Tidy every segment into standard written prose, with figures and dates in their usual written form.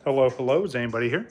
Hello, hello. Is anybody here?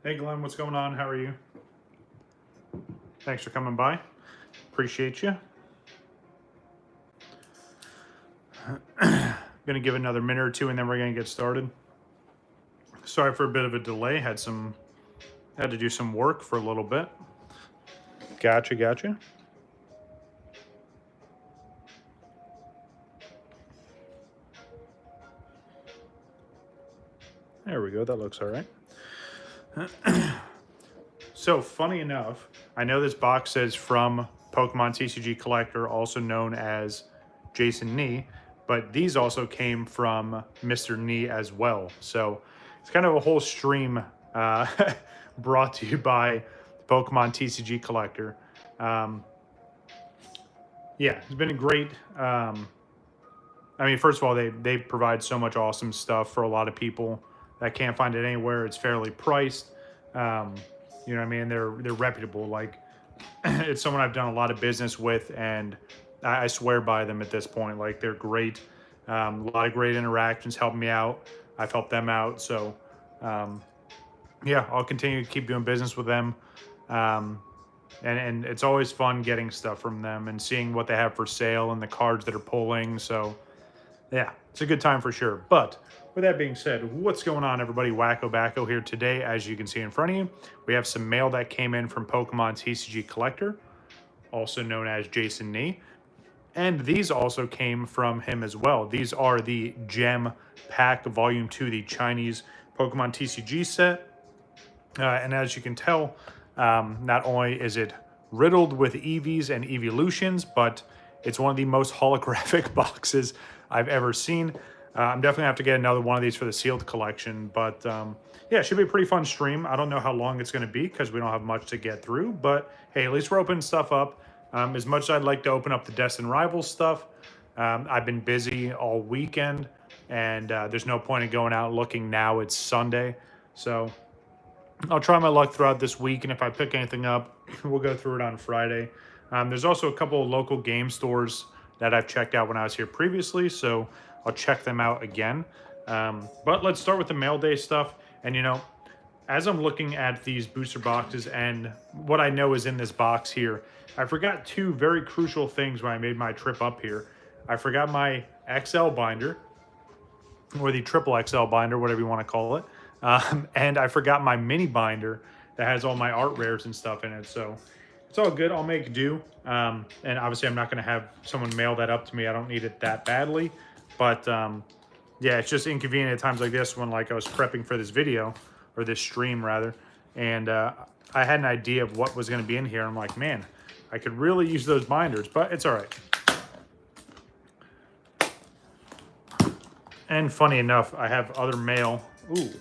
Hey Glenn, what's going on? How are you? Thanks for coming by. Appreciate you. Gonna give another minute or two and then we're gonna get started. Sorry for a bit of a delay. Had to do some work for a little bit. Gotcha. There we go. That looks all right. So funny enough, I know this box says from Pokemon TCG Collector, also known as Jason Nee, but these also came from Mr. Nee as well. So it's kind of a whole stream brought to you by Pokemon TCG Collector. Yeah, it's been a great. I mean, first of all, they provide so much awesome stuff for a lot of people that can't find it anywhere. It's fairly priced. You know what I mean? They're reputable. Like, it's someone I've done a lot of business with, and I swear by them at this point. Like, they're great. A lot of great interactions, helping me out. I've helped them out. So, yeah, I'll continue to keep doing business with them. And it's always fun getting stuff from them and seeing what they have for sale and the cards that are pulling. So, yeah, it's a good time for sure. But with that being said, what's going on, everybody? WakoBako here today. As you can see in front of you, we have some mail that came in from Pokemon TCG Collector, also known as Jason Nee. And these also came from him as well. These are the Gem Pack Volume 2, the Chinese Pokemon TCG set. And as you can tell, not only is it riddled with EVs and evolutions, but it's one of the most holographic boxes I've ever seen. I'm definitely gonna have to get another one of these for the sealed collection, but yeah, it should be a pretty fun stream. I don't know how long it's gonna be because we don't have much to get through, but hey, at least we're opening stuff up. As much as I'd like to open up the Destined Rivals stuff, I've been busy all weekend, and there's no point in going out looking now. It's Sunday, so I'll try my luck throughout this week, and if I pick anything up, we'll go through it on Friday. There's also a couple of local game stores that I've checked out when I was here previously, so I'll check them out again. But let's start with the mail day stuff. And you know, as I'm looking at these booster boxes and what I know is in this box here, I forgot two very crucial things when I made my trip up here. I forgot my XL binder, or the triple XL binder, whatever you want to call it. And I forgot my mini binder that has all my art rares and stuff in it. So it's all good. I'll make do. And obviously, I'm not going to have someone mail that up to me. I don't need it that badly. But yeah, it's just inconvenient at times like this when like I was prepping for this video, or this stream rather, and I had an idea of what was going to be in here. I'm like, man, I could really use those binders, but it's all right. And funny enough, I have other mail. Ooh.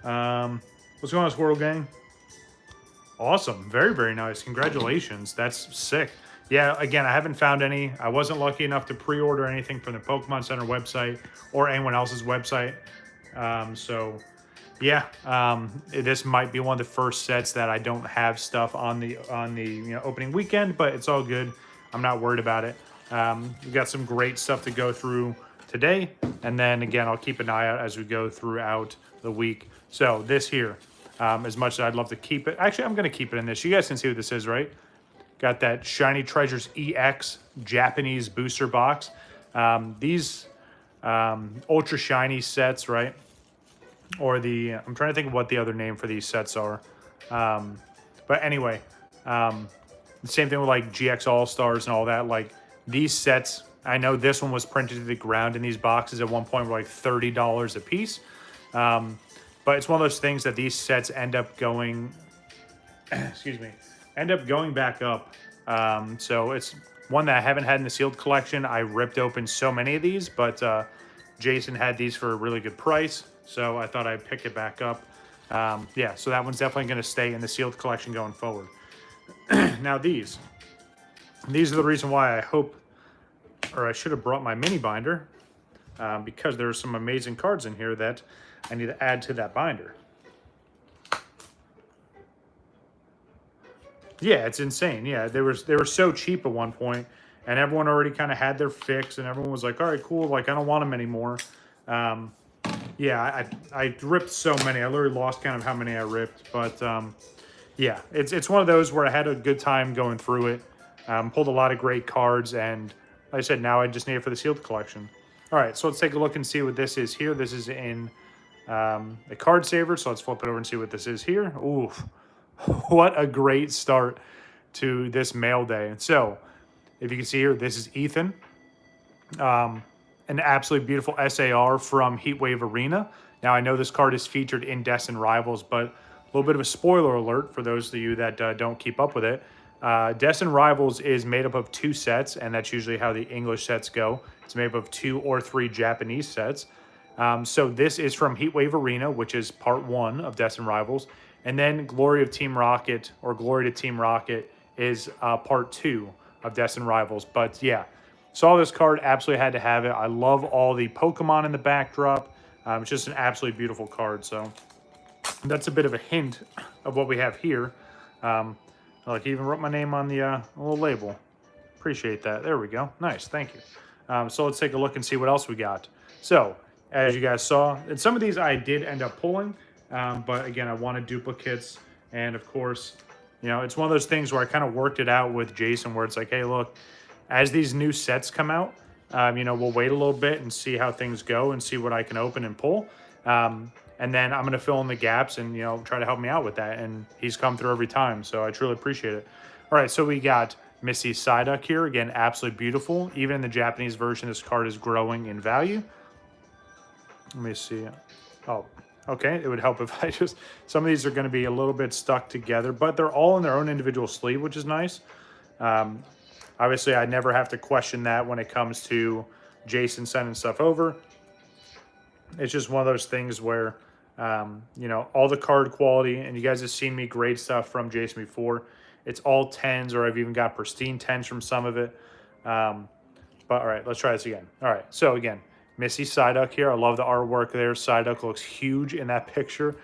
What's going on, Squirrel Gang? Awesome. Very, very nice. Congratulations. That's sick. Yeah, again, I haven't found any. I wasn't lucky enough to pre-order anything from the Pokemon Center website or anyone else's website. So, yeah, this might be one of the first sets that I don't have stuff on the opening weekend, but it's all good. I'm not worried about it. We've got some great stuff to go through today, and then again, I'll keep an eye out as we go throughout the week. So this here, as much as I'd love to keep it, actually, I'm going to keep it in this. You guys can see what this is, right? Got that Shiny Treasures EX Japanese booster box. These ultra shiny sets, right? Or the, I'm trying to think of what the other name for these sets are. But anyway, the same thing with like GX All-Stars and all that. Like these sets, I know this one was printed to the ground in these boxes at one point were like $30 a piece. But it's one of those things that these sets end up going, excuse me, end up going back up. So it's one that I haven't had in the sealed collection. I ripped open so many of these, but Jason had these for a really good price. So I thought I'd pick it back up. Yeah, so that one's definitely going to stay in the sealed collection going forward. Now these are the reason why I hope, or I should have brought my mini binder, because there's some amazing cards in here that I need to add to that binder. Yeah, it's insane. Yeah, they were so cheap at one point, and everyone already kind of had their fix, and everyone was like, all right, cool, like I don't want them anymore. Yeah, I ripped so many. I literally lost count of how many I ripped, but yeah, it's one of those where I had a good time going through it. Pulled a lot of great cards, and like I said, now I just need it for the sealed collection. All right, so let's take a look and see what this is here. This is in the card saver, so let's flip it over and see what this is here. Oof, what a great start to this mail day. So, if you can see here, this is Ethan. An absolutely beautiful SAR from Heatwave Arena. Now, I know this card is featured in Destin Rivals, but a little bit of a spoiler alert for those of you that don't keep up with it. Destin Rivals is made up of 2 sets, and that's usually how the English sets go. It's made up of 2 or 3 Japanese sets. So this is from Heatwave Arena, which is part 1 of Destin Rivals. And then Glory of Team Rocket, or Glory to Team Rocket, is part 2 of Destin Rivals. But yeah, saw this card, absolutely had to have it. I love all the Pokemon in the backdrop. It's just an absolutely beautiful card. So that's a bit of a hint of what we have here. Like, even wrote my name on the little label. Appreciate that. There we go. Nice. Thank you. So let's take a look and see what else we got. So, as you guys saw, and some of these I did end up pulling. But again, I wanted duplicates. And of course, you know, it's one of those things where I kind of worked it out with Jason where it's like, hey, look, as these new sets come out, you know, we'll wait a little bit and see how things go and see what I can open and pull. And then I'm going to fill in the gaps and, you know, try to help me out with that. And he's come through every time, so I truly appreciate it. All right, so we got Missy Psyduck here. Again, absolutely beautiful. Even in the Japanese version, this card is growing in value. Let me see. Oh, okay. It would help if I just... Some of these are going to be a little bit stuck together, but they're all in their own individual sleeve, which is nice. Obviously, I never have to question that when it comes to Jason sending stuff over. It's just one of those things where... you know, all the card quality, and you guys have seen me grade stuff from Jason before. It's all 10s, or I've even got pristine 10s from some of it. But all right, let's try this again. All right, so again, Missy Psyduck here. I love the artwork there. Psyduck looks huge in that picture.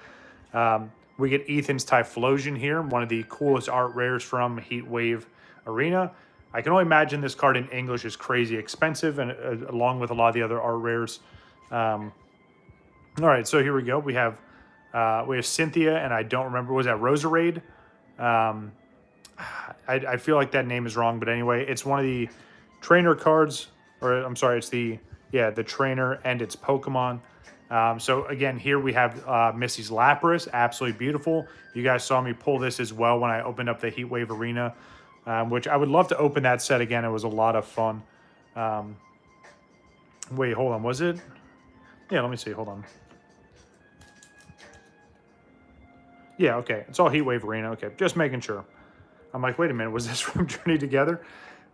We get Ethan's Typhlosion here, one of the coolest art rares from Heatwave Arena. I can only imagine this card in English is crazy expensive, and along with a lot of the other art rares. All right, so here we go. We have Cynthia, and I don't remember, was that Roserade? I feel like that name is wrong, but anyway, it's one of the trainer cards, or I'm sorry, it's the trainer and its Pokemon. So again, here we have Missy's Lapras, absolutely beautiful. You guys saw me pull this as well when I opened up the Heatwave Arena, which I would love to open that set again. It was a lot of fun. Wait, hold on, was it? Yeah, let me see, hold on. Yeah, okay, it's all Heatwave Arena, okay, just making sure. I'm like, wait a minute, was this from Journey Together?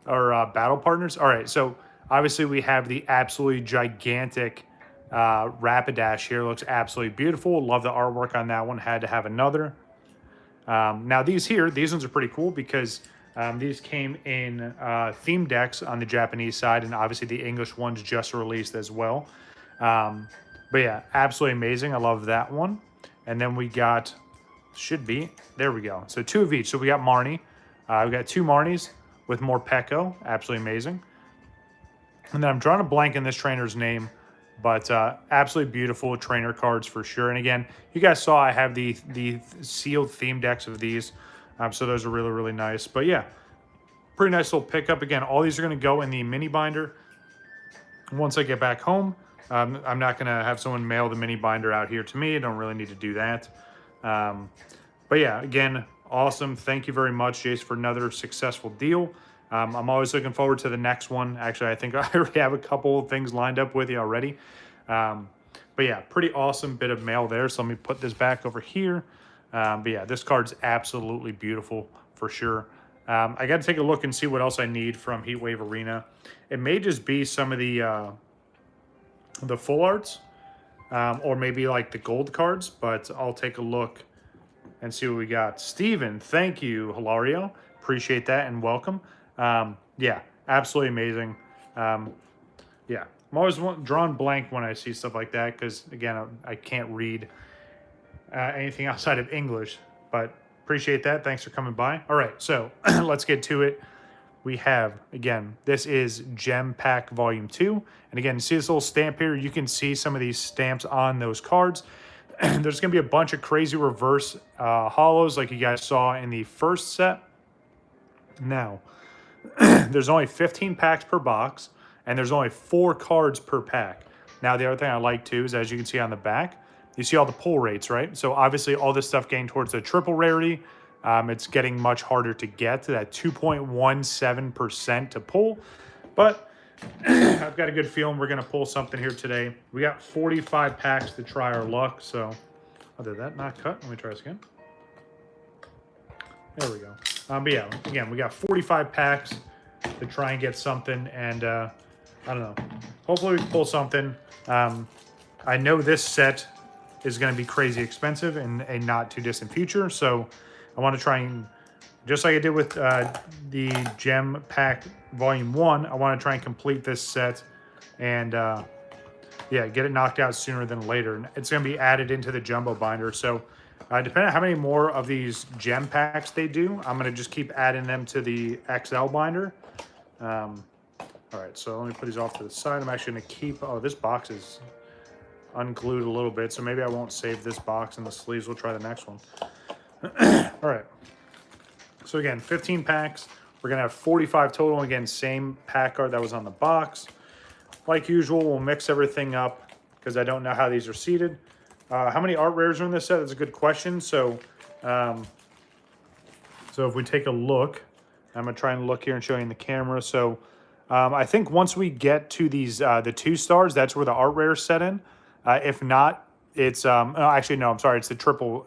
Or Battle Partners? All right, so obviously we have the absolutely gigantic Rapidash here. Looks absolutely beautiful. Love the artwork on that one. Had to have another. Now these ones are pretty cool because these came in theme decks on the Japanese side, and obviously the English ones just released as well. But yeah, absolutely amazing. I love that one. And then we got, there we go. So 2 of each. So we got Marnie. We got 2 Marnies with more Peko. Absolutely amazing. And then I'm drawing a blank in this trainer's name, but absolutely beautiful trainer cards for sure. And again, you guys saw I have the sealed theme decks of these. So those are really, really nice. But yeah, pretty nice little pickup. Again, all these are going to go in the mini binder. Once I get back home, I'm not going to have someone mail the mini binder out here to me. I don't really need to do that. But yeah, again, awesome. Thank you very much, Jace, for another successful deal. I'm always looking forward to the next one. Actually, I think I already have a couple of things lined up with you already. But yeah, pretty awesome bit of mail there. So let me put this back over here. But yeah, this card's absolutely beautiful for sure. I got to take a look and see what else I need from Heatwave Arena. It may just be some of the full arts, or maybe like the gold cards, but I'll take a look and see what we got. Steven, thank you, Hilario. Appreciate that and welcome. Yeah, absolutely amazing. Yeah, I'm always drawn blank when I see stuff like that because, again, I can't read anything outside of English, but appreciate that. Thanks for coming by. All right, so let's get to it. We have, again, this is Gem Pack Volume 2. And again, see this little stamp here? You can see some of these stamps on those cards. There's going to be a bunch of crazy reverse holos like you guys saw in the first set. Now, there's only 15 packs per box, and there's only 4 cards per pack. Now, the other thing I like, too, is as you can see on the back, you see all the pull rates, right? So, obviously, all this stuff getting towards the triple rarity, it's getting much harder to get to that 2.17% to pull. But I've got a good feeling we're going to pull something here today. We got 45 packs to try our luck. So, oh, did that not cut? Let me try this again. There we go. But yeah, again, we got 45 packs to try and get something. And I don't know. Hopefully we pull something. I know this set is going to be crazy expensive in a not too distant future. So I want to try and, just like I did with the Gem Pack Volume 1, I want to try and complete this set and, yeah, get it knocked out sooner than later. And it's going to be added into the Jumbo Binder. So depending on how many more of these Gem Packs they do, I'm going to just keep adding them to the XL Binder. All right, so let me put these off to the side. I'm actually going to keep, oh, this box is unglued a little bit, so maybe I won't save this box and the sleeves. We'll try the next one. All right. So again, 15 packs. We're going to have 45 total. Again, same pack card that was on the box. Like usual, we'll mix everything up because I don't know how these are seated. How many art rares are in this set? That's a good question. So, so if we take a look, I'm going to try and look here and show you in the camera. So I think once we get to these, the 2 stars, that's where the art rares set in. If not, it's, actually, no, I'm sorry. It's the triple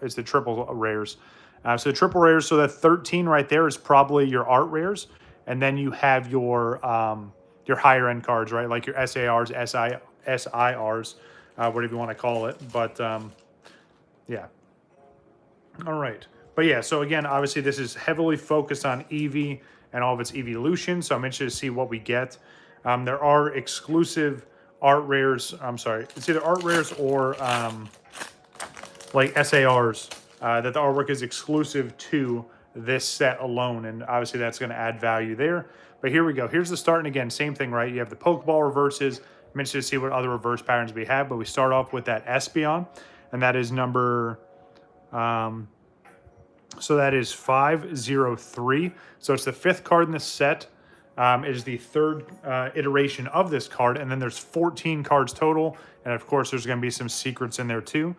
rares. So the triple rares, so that 13 right there is probably your art rares. And then you have your higher end cards, right? Like your SARs, SIRs, whatever you want to call it. But yeah. All right. But yeah, so again, obviously this is heavily focused on Eevee and all of its evolution. So I'm interested to see what we get. There are exclusive art rares. I'm sorry. It's either art rares or like SARs. That the artwork is exclusive to this set alone, and obviously that's going to add value there. But here we go. Here's the start, and again, same thing, right? You have the Pokeball reverses. I'm interested to see what other reverse patterns we have, but we start off with that Espeon, and that is number, so that is 503. So it's the 5th card in the set. It is the third iteration of this card, and then there's 14 cards total, and of course there's going to be some secrets in there too.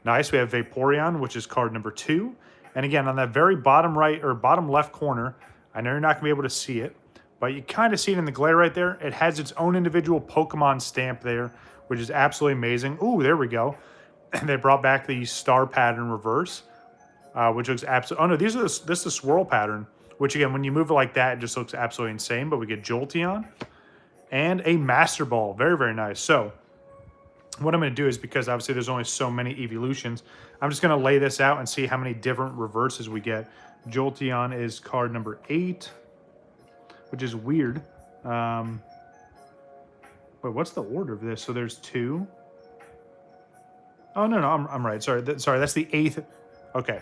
Nice. We have Vaporeon, which is card number 2, and again on that very bottom right or bottom left corner, I know you're not going to be able to see it, but you kind of see it in the glare right there. It has its own individual Pokemon stamp there, which is absolutely amazing. Ooh, there we go. And they brought back the star pattern reverse, which looks absolutely... Oh, no, this is the swirl pattern, which, again, when you move it like that, it just looks absolutely insane. But we get Jolteon and a Master Ball. Very, very nice. So what I'm going to do is, because obviously there's only so many evolutions, I'm just going to lay this out and see how many different reverses we get. Jolteon is card number 8, which is weird. Wait, what's the order of this? So there's 2. Oh, no, I'm right. Sorry, that's the 8th. Okay.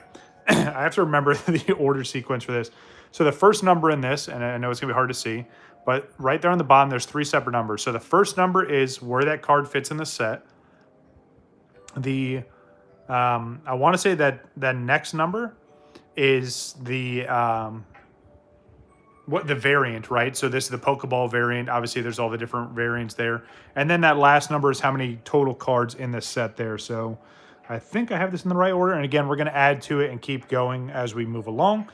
I have to remember the order sequence for this. So the first number in this, and I know it's going to be hard to see, but right there on the bottom, there's 3 separate numbers. So the first number is where that card fits in the set. The, I want to say that that next number is the, what the variant, right? So this is the Pokeball variant. Obviously, there's all the different variants there. And then that last number is how many total cards in this set there. So I think I have this in the right order. And again, we're going to add to it and keep going as we move along.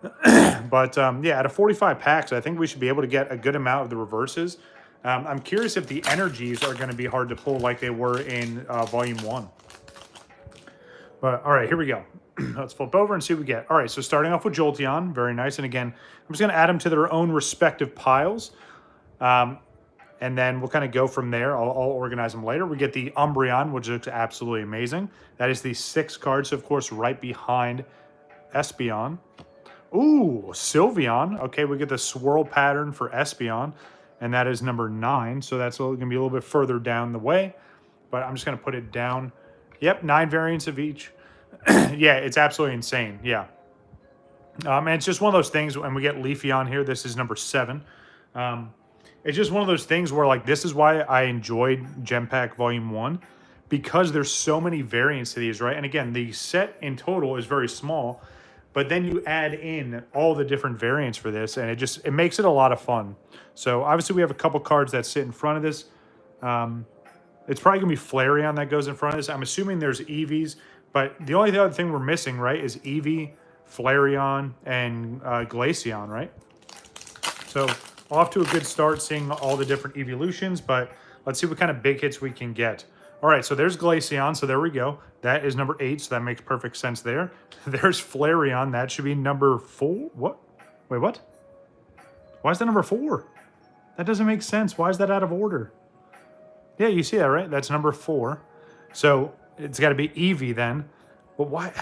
But yeah, out of 45 packs, I think we should be able to get a good amount of the reverses. I'm curious if the energies are going to be hard to pull like they were in Volume 1. But all right, here we go. Let's flip over and see what we get. All right, so starting off with Jolteon, very nice. And again, I'm just going to add them to their own respective piles. And then we'll kind of go from there. I'll organize them later. We get the Umbreon, which looks absolutely amazing. That is the 6th card, so of course right behind Espeon. Ooh, Sylveon. Okay, we get the swirl pattern for Espeon, and that is number 9. So that's going to be a little bit further down the way. But I'm just going to put it down. Yep, 9 variants of each. Yeah, it's absolutely insane. Yeah. And it's just one of those things, and we get Leafeon here. This is number 7. It's just one of those things where, like, this is why I enjoyed Gem Pack Volume 1, because there's so many variants to these, right? And again, the set in total is very small, but then you add in all the different variants for this, and it makes it a lot of fun. So obviously we have a couple cards that sit in front of this. It's probably going to be Flareon that goes in front of this. I'm assuming there's Eevees, but the only other thing we're missing, right, is Eevee, Flareon, and Glaceon, right? So off to a good start seeing all the different evolutions, but let's see what kind of big hits we can get. All right, so there's Glaceon, so there we go. That is number 8, so that makes perfect sense there. There's Flareon, that should be number 4. What? Wait, what? Why is that number 4? That doesn't make sense. Why is that out of order? Yeah, you see that, right? That's number 4. So it's got to be Eevee then. But why?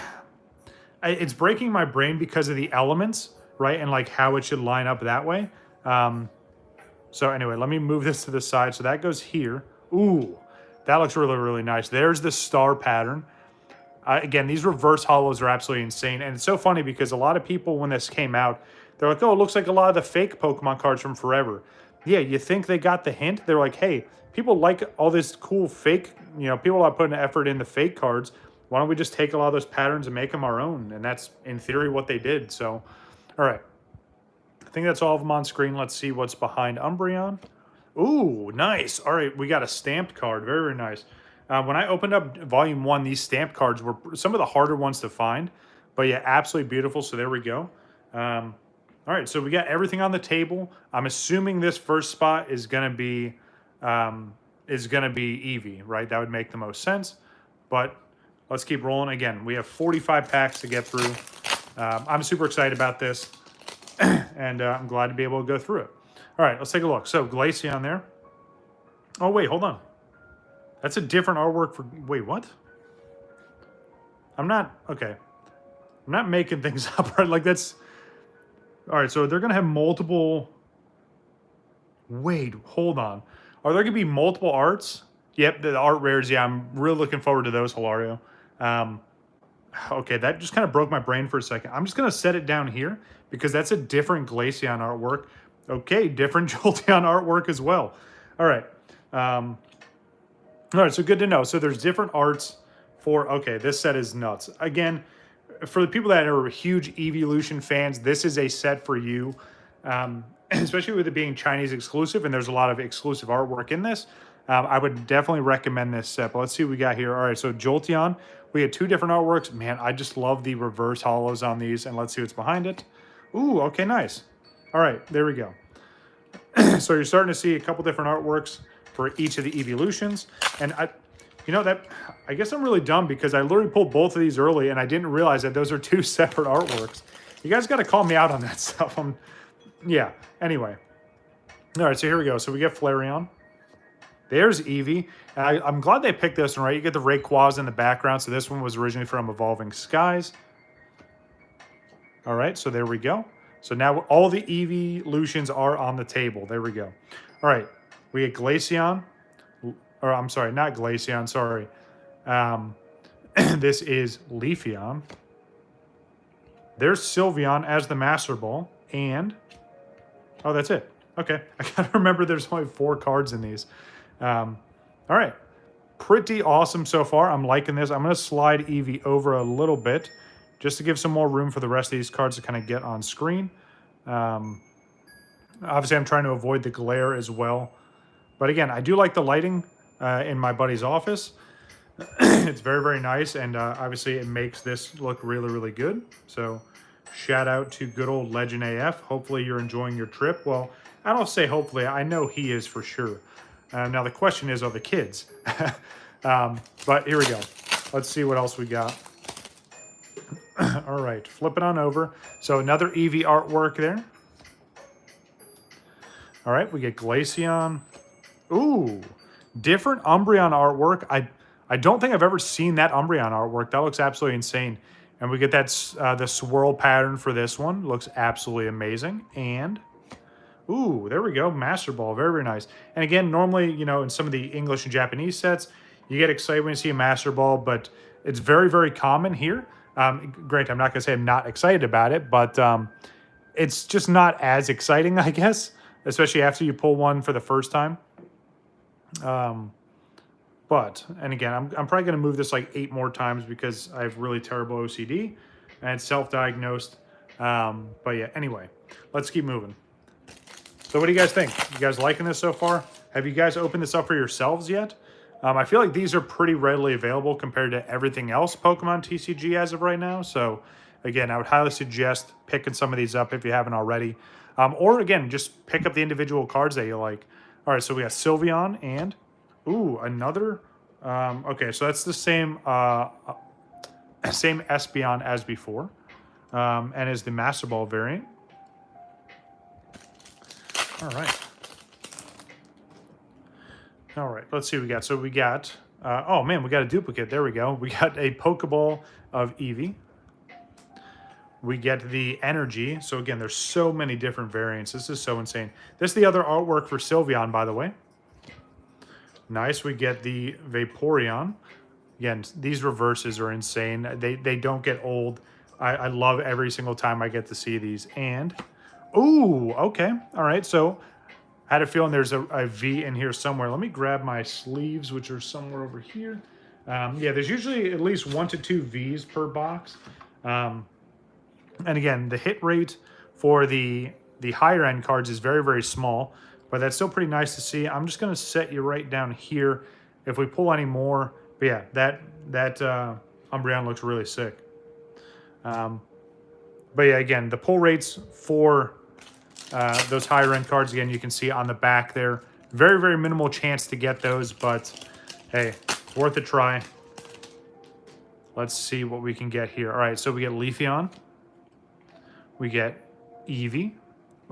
It's breaking my brain because of the elements, right? And like how it should line up that way. So anyway, let me move this to the side. So that goes here. Ooh, that looks really, really nice. There's the star pattern. Again, these reverse holos are absolutely insane. And it's so funny because a lot of people, when this came out, they're like, oh, it looks like a lot of the fake Pokemon cards from Forever. Yeah, you think they got the hint? They're like, hey, people like all this cool fake, people are putting effort into fake cards. Why don't we just take a lot of those patterns and make them our own? And that's, in theory, what they did. So, all right. I think that's all of them on screen. Let's see what's behind Umbreon. Ooh, nice. All right, we got a stamped card. Very, very nice. When I opened up Volume 1, these stamped cards were some of the harder ones to find. But yeah, absolutely beautiful. So there we go. All right, so we got everything on the table. I'm assuming this first spot is going to be Eevee, right? That would make the most sense. But let's keep rolling. Again, we have 45 packs to get through. I'm super excited about this, and I'm glad to be able to go through it. All right, let's take a look. So Glaceon there. Oh, wait, hold on. That's a different artwork for... Wait, what? I'm not... Okay. I'm not making things up, right? Like, that's... All right, so they're going to have multiple... Wait, hold on. Are there going to be multiple arts? Yep, the art rares. Yeah, I'm really looking forward to those, Hilario. Okay, that just kind of broke my brain for a second. I'm just going to set it down here because that's a different Glaceon artwork. Okay, different Jolteon artwork as well. All right. All right, so good to know. So there's different arts for... Okay, this set is nuts. Again, for the people that are huge Evolution fans, this is a set for you. especially with it being Chinese exclusive, and there's a lot of exclusive artwork in this. I would definitely recommend this set. But let's see what we got here. All right, so Jolteon, we had 2 different artworks. Man, I just love the reverse holos on these, and let's see what's behind it. Ooh, okay, nice. All right, there we go. So you're starting to see a couple different artworks for each of the evolutions, and I guess I'm really dumb because I literally pulled both of these early, and I didn't realize that those are 2 separate artworks. You guys got to call me out on that stuff. Yeah. Anyway, all right. So here we go. So we get Flareon. There's Eevee. And I'm glad they picked this one, right? You get the Rayquaza in the background. So this one was originally from Evolving Skies. All right. So there we go. So now all the evolutions are on the table. There we go. All right. We get Glaceon. Or I'm sorry, not Glaceon. Sorry. This is Leafeon. There's Sylveon as the Master Ball. And, oh, that's it. Okay. I gotta remember there's only 4 cards in these. All right. Pretty awesome so far. I'm liking this. I'm going to slide Eevee over a little bit just to give some more room for the rest of these cards to kind of get on screen. Obviously, I'm trying to avoid the glare as well. But again, I do like the lighting in my buddy's office. It's very, very nice. And obviously, it makes this look really, really good. So shout out to good old Legend AF. Hopefully, you're enjoying your trip. Well, I don't say hopefully. I know he is for sure. Now, the question is, are the kids? But here we go. Let's see what else we got. All right, flip it on over. So another Eevee artwork there. All right, we get Glaceon. Ooh, different Umbreon artwork. I don't think I've ever seen that Umbreon artwork. That looks absolutely insane. And we get that the swirl pattern for this one. Looks absolutely amazing. And, ooh, there we go. Master Ball. Very, very nice. And again, normally, you know, in some of the English and Japanese sets, you get excited when you see a Master Ball, but it's very, very common here. Great, I'm not going to say I'm not excited about it, but it's just not as exciting, I guess, especially after you pull one for the first time. But, and again, I'm probably going to move this like 8 more times because I have really terrible OCD and it's self-diagnosed. But yeah, anyway, let's keep moving. So what do you guys think? You guys liking this so far? Have you guys opened this up for yourselves yet? I feel like these are pretty readily available compared to everything else Pokemon TCG as of right now. So again, I would highly suggest picking some of these up if you haven't already. Or again, just pick up the individual cards that you like. All right, so we got Sylveon and, ooh, another. Okay, so that's the same same Espeon as before, and is the Master Ball variant. All right. All right, let's see what we got. So we got, oh man, we got a duplicate. There we go. We got a Pokeball of Eevee. We get the energy. So again, there's so many different variants. This is so insane. This is the other artwork for Sylveon, by the way. Nice. We get the Vaporeon. Again, these reverses are insane. They don't get old. I love every single time I get to see these. And, ooh, okay. All right, so I had a feeling there's a V in here somewhere. Let me grab my sleeves, which are somewhere over here. Yeah, there's usually at least 1 to 2 Vs per box. And again, the hit rate for the higher end cards is very, very small, but that's still pretty nice to see. I'm just going to set you right down here. If we pull any more, but yeah, that Umbreon looks really sick. But yeah, again, the pull rates for those higher end cards, again, you can see on the back there. Very, very minimal chance to get those, but hey, worth a try. Let's see what we can get here. All right, so we get Leafeon. We get Eevee.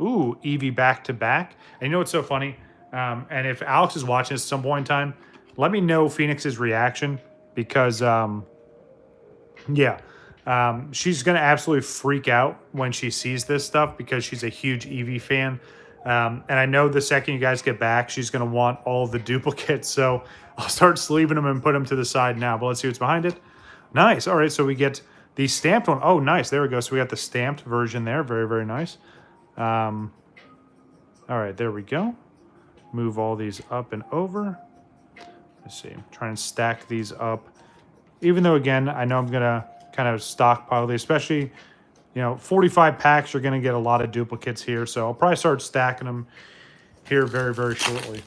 Ooh, Eevee back to back. And you know what's so funny? And if Alex is watching this at some point in time, let me know Phoenix's reaction because, yeah. She's going to absolutely freak out when she sees this stuff because she's a huge Eevee fan. And I know the second you guys get back, she's going to want all the duplicates. So I'll start sleeving them and put them to the side now. But let's see what's behind it. Nice. All right, so we get the stamped one. Oh, nice. There we go. So we got the stamped version there. Very, very nice. All right, there we go. Move all these up and over. Let's see. Try and stack these up. Even though, again, I know I'm going to kind of stockpile these, especially 45 packs are going to get a lot of duplicates here. So I'll probably start stacking them here very, very shortly.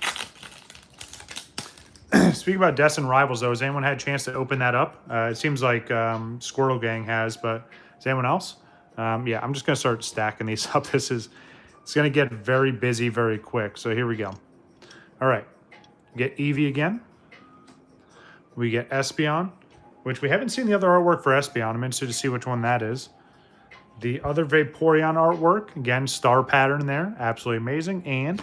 Speaking about Destin Rivals, though, has anyone had a chance to open that up? It seems like Squirtle Gang has, but is anyone else? Yeah, I'm just going to start stacking these up. It's going to get very busy very quick. So here we go. All right. Get Eevee again. We get Espeon, which we haven't seen the other artwork for Espeon. I'm interested to see which one that is. The other Vaporeon artwork, again, star pattern there. Absolutely amazing. And,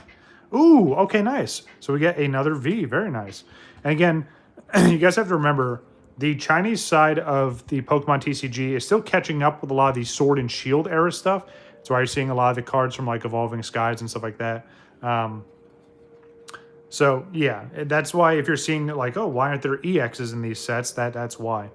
ooh, okay, nice. So we get another V. Very nice. And again, you guys have to remember, the Chinese side of the Pokemon TCG is still catching up with a lot of the Sword and Shield era stuff. That's why you're seeing a lot of the cards from like Evolving Skies and stuff like that. So yeah, that's why if you're seeing like, oh, why aren't there EXs in these sets? That's why.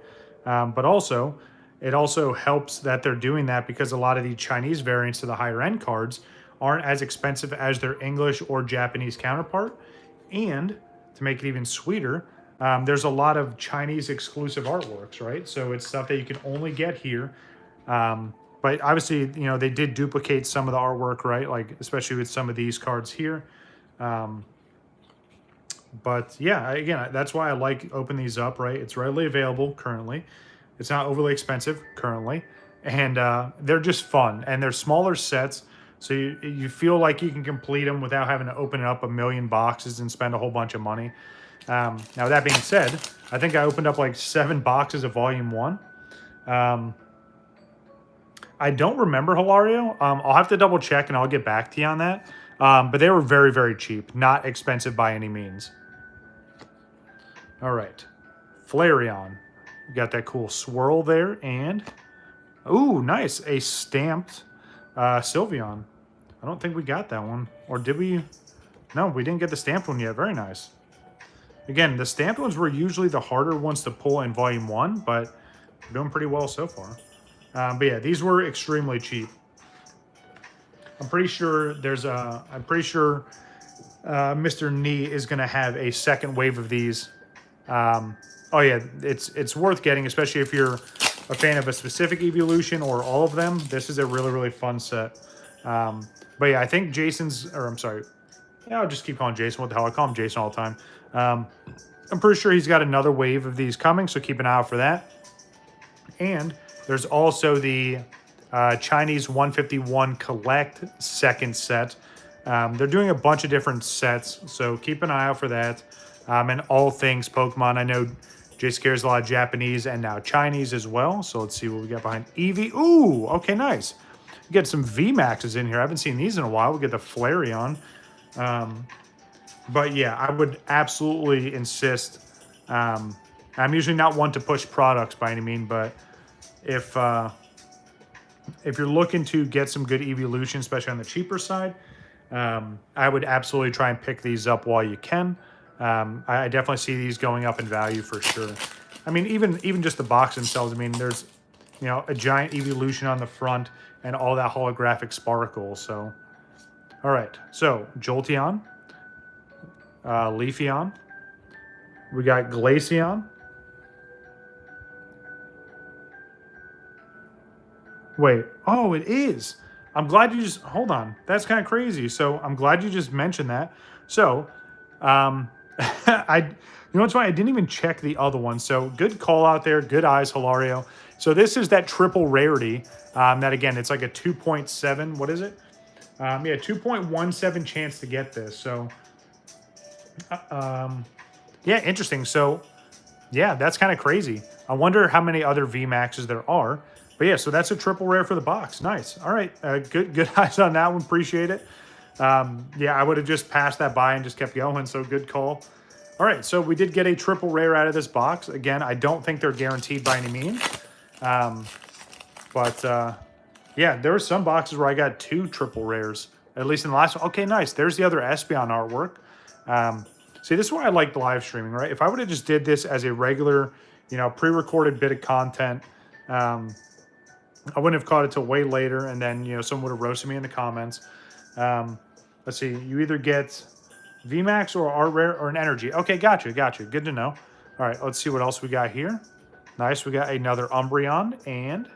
But also, it also helps that they're doing that because a lot of the Chinese variants to the higher end cards aren't as expensive as their English or Japanese counterpart. And to make it even sweeter, there's a lot of Chinese exclusive artworks, right? So it's stuff that you can only get here. But obviously, they did duplicate some of the artwork, right? Like, especially with some of these cards here. But yeah, again, that's why I like opening these up, right? It's readily available currently. It's not overly expensive currently. And they're just fun. And they're smaller sets, so you feel like you can complete them without having to open up a million boxes and spend a whole bunch of money. Now, that being said, I think I opened up like 7 boxes of Volume 1. I don't remember Hilario. I'll have to double check and I'll get back to you on that. But they were very, very cheap. Not expensive by any means. All right. Flareon. We got that cool swirl there. And, ooh, nice. A stamped Sylveon. I don't think we got that one. Or did we? No, we didn't get the stamped one yet. Very nice. Again, the stamped ones were usually the harder ones to pull in Volume 1, but we're doing pretty well so far. But yeah, these were extremely cheap. I'm pretty sure Mr. Nee is going to have a second wave of these. Oh yeah, it's worth getting, especially if you're a fan of a specific evolution or all of them. This is a really, really fun set. But yeah, I think I'll just keep calling Jason. What the hell? I call him Jason all the time. I'm pretty sure he's got another wave of these coming, so keep an eye out for that. And there's also the Chinese 151 Collect second set. They're doing a bunch of different sets, so keep an eye out for that. And all things Pokemon. I know Jace cares a lot of Japanese and now Chinese as well. So let's see what we got behind Eevee. Ooh, okay, nice. We get some VMAXs in here. I haven't seen these in a while. We get the Flareon. But yeah, I would absolutely insist. I'm usually not one to push products by any means, but if you're looking to get some good evolution, especially on the cheaper side, I would absolutely try and pick these up while you can. I definitely see these going up in value for sure. I mean, even just the box themselves. I mean, there's a giant evolution on the front and all that holographic sparkle. So, all right. So Jolteon, Leafeon, we got Glaceon. Wait, oh, it is. I'm glad you just, hold on. That's kind of crazy. So I'm glad you just mentioned that. So, what's funny? I didn't even check the other one. So good call out there. Good eyes, Hilario. So this is that triple rarity. That again, it's like a 2.7. What is it? Yeah, 2.17 chance to get this. So, yeah, interesting. So, yeah, that's kind of crazy. I wonder how many other VMAXs there are. But yeah, so that's a triple rare for the box. Nice. All right, good eyes on that one. Appreciate it. Yeah, I would have just passed that by and just kept going, so good call. All right, so we did get a triple rare out of this box. Again, I don't think they're guaranteed by any means. Yeah, there were some boxes where I got 2 triple rares, at least in the last one. Okay, nice. There's the other Espeon artwork. See, this is why I like the live streaming, right? If I would have just did this as a regular, pre-recorded bit of content, I wouldn't have caught it till way later, and then, someone would have roasted me in the comments. Let's see. You either get VMAX or Art Rare or an Energy. Okay, gotcha. Good to know. All right, let's see what else we got here. Nice. We got another Umbreon, and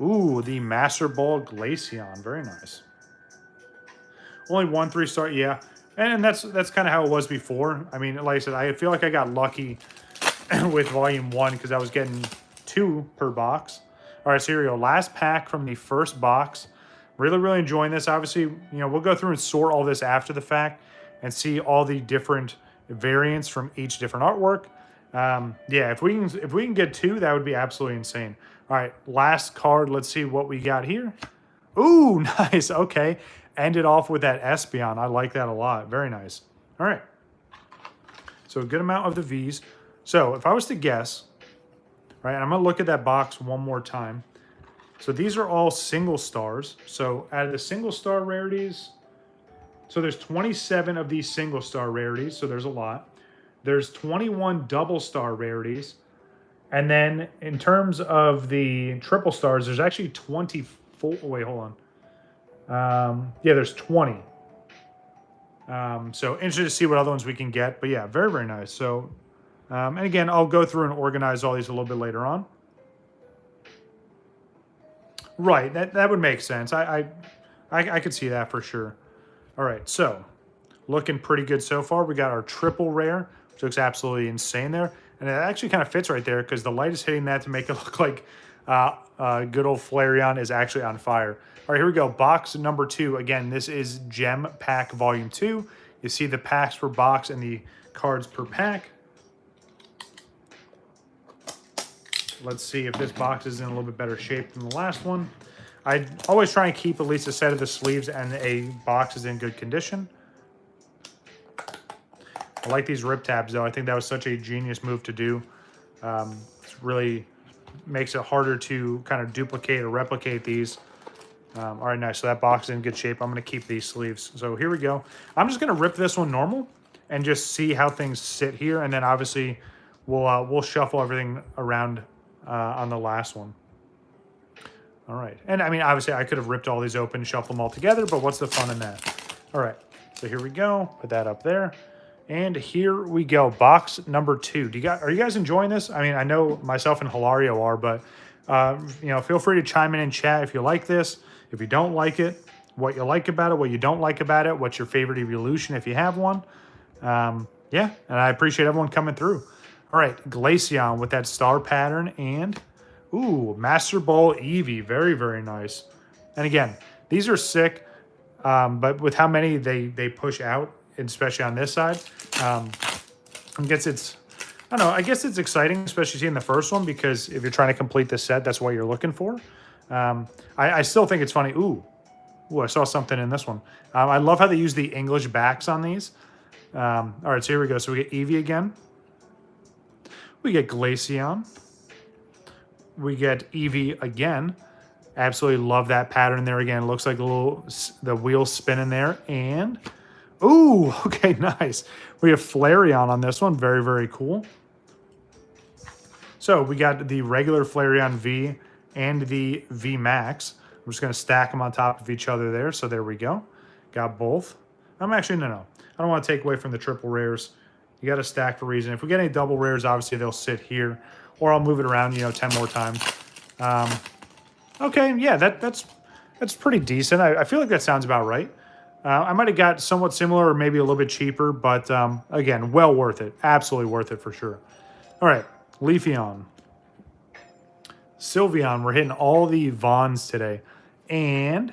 Ooh, the Master Ball Glaceon. Very nice. Only 1 3-star, yeah. And that's kind of how it was before. I mean, like I said, I feel like I got lucky with Volume 1 because I was getting 2 per box. All right, so here we go. Last pack from the first box. Really, really enjoying this. Obviously, you know, we'll go through and sort all this after the fact and see all the different variants from each different artwork. Yeah, if we can get 2, that would be absolutely insane. All right, last card. Let's see what we got here. Ooh, nice. Okay, ended off with that Espeon. I like that a lot. Very nice. All right. So a good amount of the Vs. So if I was to guess, right, I'm going to look at that box one more time. So these are all single stars. So out of the single star rarities, so there's 27 of these single star rarities. So there's a lot. There's 21 double star rarities. And then in terms of the triple stars, there's actually 24. Wait, hold on. Yeah, there's 20. So interested to see what other ones we can get. But yeah, very, very nice. So, and again, I'll go through and organize all these a little bit later on. Right, that would make sense. I could see that for sure. All right, so looking pretty good so far. We got our triple rare, which looks absolutely insane there. And it actually kind of fits right there because the light is hitting that to make it look like good old Flareon is actually on fire. All right, here we go. Box number 2. Again, this is Gem Pack Volume 2. You see the packs per box and the cards per pack. Let's see if this box is in a little bit better shape than the last one. I always try and keep at least a set of the sleeves and a box is in good condition. I like these rip tabs though. I think that was such a genius move to do. It really makes it harder to kind of duplicate or replicate these. All right, nice. So that box is in good shape. I'm going to keep these sleeves. So here we go. I'm just going to rip this one normal and just see how things sit here. And then obviously we'll shuffle everything around on the last one. All right. And I mean, obviously I could have ripped all these open, shuffle them all together, but what's the fun in that? All right. So here we go. Put that up there. And here we go. Box number 2. Are you guys enjoying this? I mean, I know myself and Hilario are, but you know, feel free to chime in chat if you like this, if you don't like it, what you like about it, what you don't like about it, what's your favorite evolution if you have one. Yeah, and I appreciate everyone coming through. All right, Glaceon with that star pattern and, ooh, Master Ball Eevee. Very, very nice. And again, these are sick, but with how many they push out, especially on this side, I guess it's exciting, especially seeing the first one, because if you're trying to complete the set, that's what you're looking for. I still think it's funny. Ooh, I saw something in this one. I love how they use the English backs on these. All right, so here we go. So we get Eevee again. We get Glaceon. We get Eevee again. Absolutely love that pattern there again. It looks like the wheels spinning there. And, ooh, okay, nice. We have Flareon on this one. Very, very cool. So we got the regular Flareon V and the V Max. I'm just going to stack them on top of each other there. So there we go. Got both. No. I don't want to take away from the triple rares. You got to stack for a reason. If we get any double rares, obviously they'll sit here. Or I'll move it around, 10 more times. Okay, yeah, that's pretty decent. I feel like that sounds about right. I might have got somewhat similar or maybe a little bit cheaper. But again, well worth it. Absolutely worth it for sure. All right, Leafeon. Sylveon. We're hitting all the Vons today. And,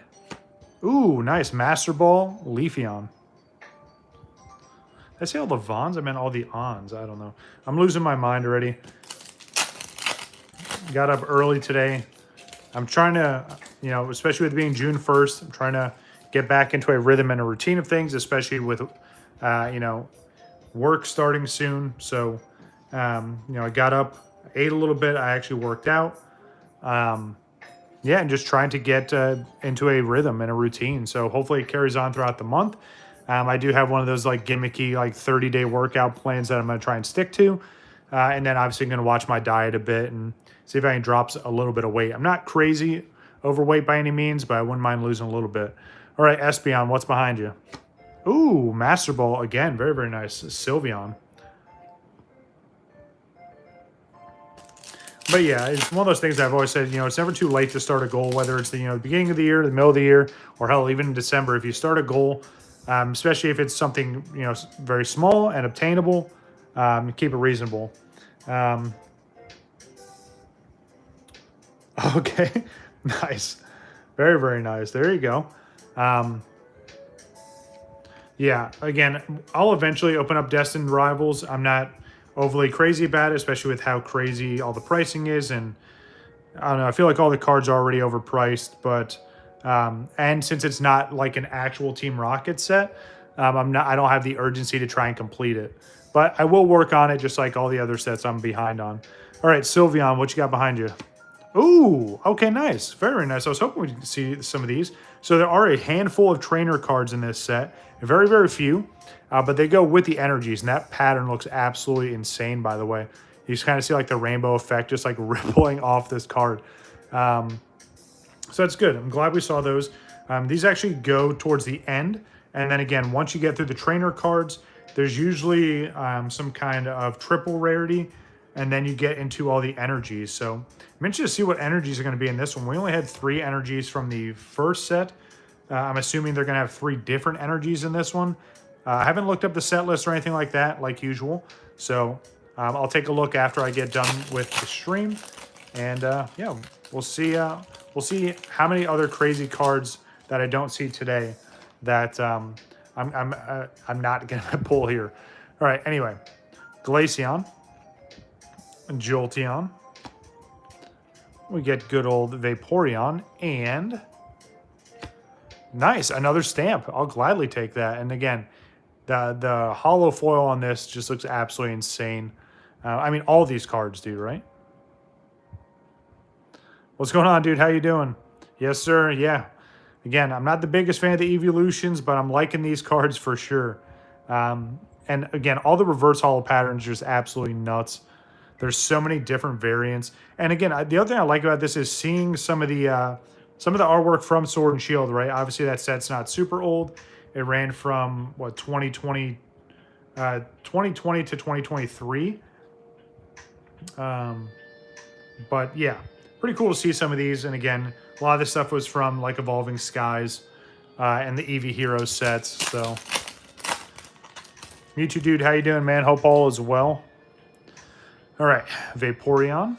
ooh, nice. Master Ball Leafeon. Did I say all the Vons? I meant all the Ons. I don't know. I'm losing my mind already. Got up early today. I'm trying to, especially with being June 1st, I'm trying to get back into a rhythm and a routine of things, especially with, work starting soon. So, I got up, ate a little bit. I actually worked out. Yeah, and just trying to get into a rhythm and a routine. So hopefully it carries on throughout the month. I do have one of those like gimmicky 30-day workout plans that I'm going to try and stick to. And then obviously I'm going to watch my diet a bit and see if I can drop a little bit of weight. I'm not crazy overweight by any means, but I wouldn't mind losing a little bit. All right, Espeon, what's behind you? Ooh, Master Ball again. Very, very nice. Sylveon. But yeah, it's one of those things I've always said, it's never too late to start a goal, whether it's the, beginning of the year, the middle of the year, or hell, even in December. If you start a goal, especially if it's something, very small and obtainable, keep it reasonable. Okay, nice. Very, very nice. There you go. Yeah, again, I'll eventually open up Destined Rivals. I'm not overly crazy about it, especially with how crazy all the pricing is. And I don't know, I feel like all the cards are already overpriced. But, and since it's not like an actual Team Rocket set, I don't have the urgency to try and complete it. But I will work on it just like all the other sets I'm behind on. All right, Sylveon, what you got behind you? Ooh, okay, nice. Very nice. I was hoping we could see some of these. So there are a handful of trainer cards in this set. Very, very few. But they go with the energies. And that pattern looks absolutely insane, by the way. You just kind of see like the rainbow effect just like rippling off this card. So that's good. I'm glad we saw those. These actually go towards the end. And then again, once you get through the trainer cards, there's usually some kind of triple rarity. And then you get into all the energies. So I'm interested to see what energies are going to be in this one. We only had 3 energies from the first set. I'm assuming they're going to have 3 different energies in this one. I haven't looked up the set list or anything like that, like usual. So I'll take a look after I get done with the stream. And yeah, we'll see how many other crazy cards that I don't see today that I'm not going to pull here. All right, anyway, Glaceon. Jolteon. We get good old Vaporeon, and nice, another stamp. I'll gladly take that. And again, the hollow foil on this just looks absolutely insane. I mean, all these cards do, right? What's going on, dude? How you doing? Yes, sir. Yeah. Again, I'm not the biggest fan of the evolutions, but I'm liking these cards for sure. And again, all the reverse hollow patterns are just absolutely nuts. There's so many different variants. And again, the other thing I like about this is seeing some of the artwork from Sword and Shield, right? Obviously, that set's not super old. It ran from, what, 2020 to 2023. But yeah, pretty cool to see some of these. And again, a lot of this stuff was from like Evolving Skies and the Eevee Heroes sets. So, Mewtwo dude, how you doing, man? Hope all is well. All right, Vaporeon.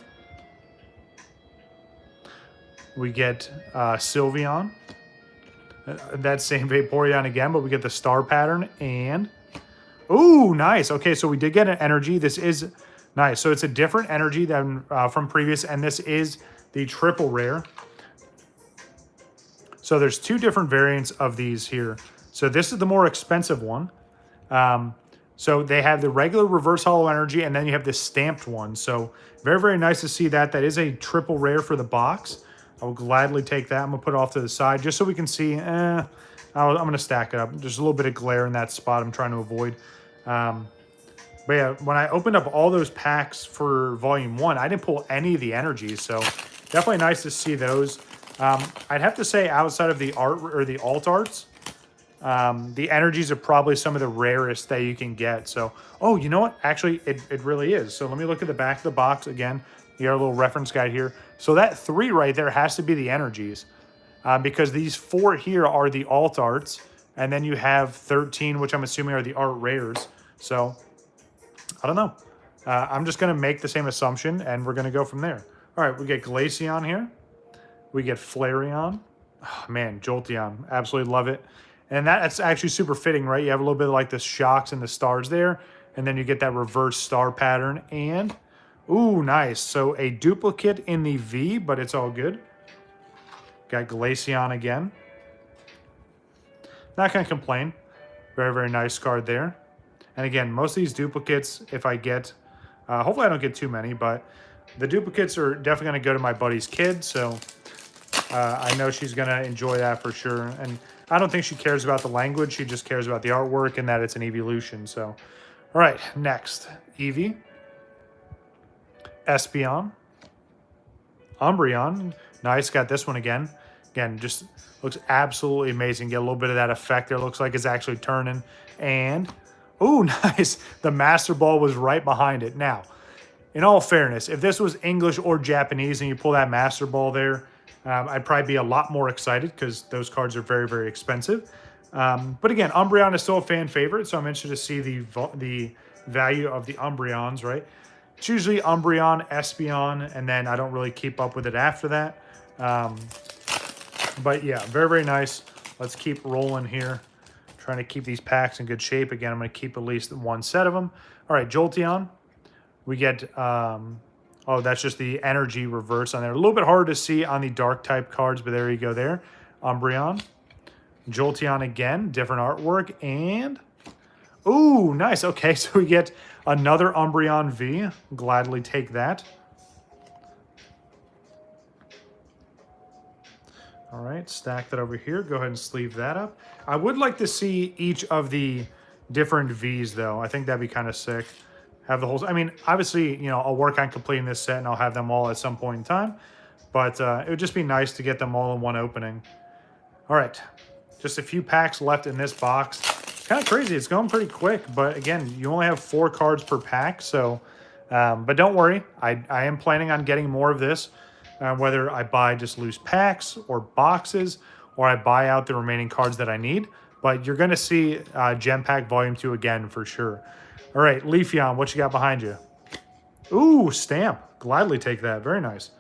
We get Sylveon. That same Vaporeon again, but we get the star pattern. And, ooh, nice. Okay, so we did get an energy. This is nice. So it's a different energy than from previous, and this is the triple rare. So there's 2 different variants of these here. So this is the more expensive one. So they have the regular reverse hollow energy, and then you have this stamped one. So very, very nice to see that. That is a triple rare for the box. I will gladly take that. I'm going to put it off to the side just so we can see. I'm going to stack it up. There's a little bit of glare in that spot I'm trying to avoid. But yeah, when I opened up all those packs for Volume 1, I didn't pull any of the energies. So definitely nice to see those. I'd have to say outside of the art or the alt arts, the energies are probably some of the rarest that you can get. So, oh, you know what? Actually, it really is. So let me look at the back of the box again. You got a little reference guide here. So that 3 right there has to be the energies because these 4 here are the alt arts. And then you have 13, which I'm assuming are the art rares. So I don't know. I'm just going to make the same assumption and we're going to go from there. All right, we get Glaceon here. We get Flareon. Oh, man, Jolteon. Absolutely love it. And that's actually super fitting, right? You have a little bit of like the shocks and the stars there. And then you get that reverse star pattern. And, ooh, nice. So a duplicate in the V, but it's all good. Got Glaceon again. Not going to complain. Very, very nice card there. And again, most of these duplicates, if I get... hopefully I don't get too many, but the duplicates are definitely going to go to my buddy's kid. So I know she's going to enjoy that for sure. And I don't think she cares about the language. She just cares about the artwork and that it's an evolution. So, all right, next. Eevee. Espeon. Umbreon. Nice, got this one again. Again, just looks absolutely amazing. Get a little bit of that effect there. Looks like it's actually turning. And, ooh, nice. The Master Ball was right behind it. Now, in all fairness, if this was English or Japanese and you pull that Master Ball there, I'd probably be a lot more excited because those cards are very, very expensive. But again, Umbreon is still a fan favorite, so I'm interested to see the value of the Umbreons, right? It's usually Umbreon, Espeon, and then I don't really keep up with it after that. But yeah, very, very nice. Let's keep rolling here. Trying to keep these packs in good shape. Again, I'm going to keep at least one set of them. All right, Jolteon. We get, oh, that's just the energy reverse on there. A little bit harder to see on the dark type cards, but there you go there. Umbreon. Jolteon again, different artwork, and ooh, nice. Okay, so we get another Umbreon V. Gladly take that. All right, stack that over here. Go ahead and sleeve that up. I would like to see each of the different Vs, though. I think that'd be kind of sick. Have the whole... I mean, obviously, you know, I'll work on completing this set, and I'll have them all at some point in time. But it would just be nice to get them all in one opening. All right, just a few packs left in this box. Kind of crazy. It's going pretty quick, but again, you only have 4 cards per pack, so... but don't worry. I am planning on getting more of this. Whether I buy just loose packs or boxes, or I buy out the remaining cards that I need. But you're going to see Gem Pack Volume 2 again for sure. All right, Leafeon, what you got behind you? Ooh, Stamp. Gladly take that. Very nice.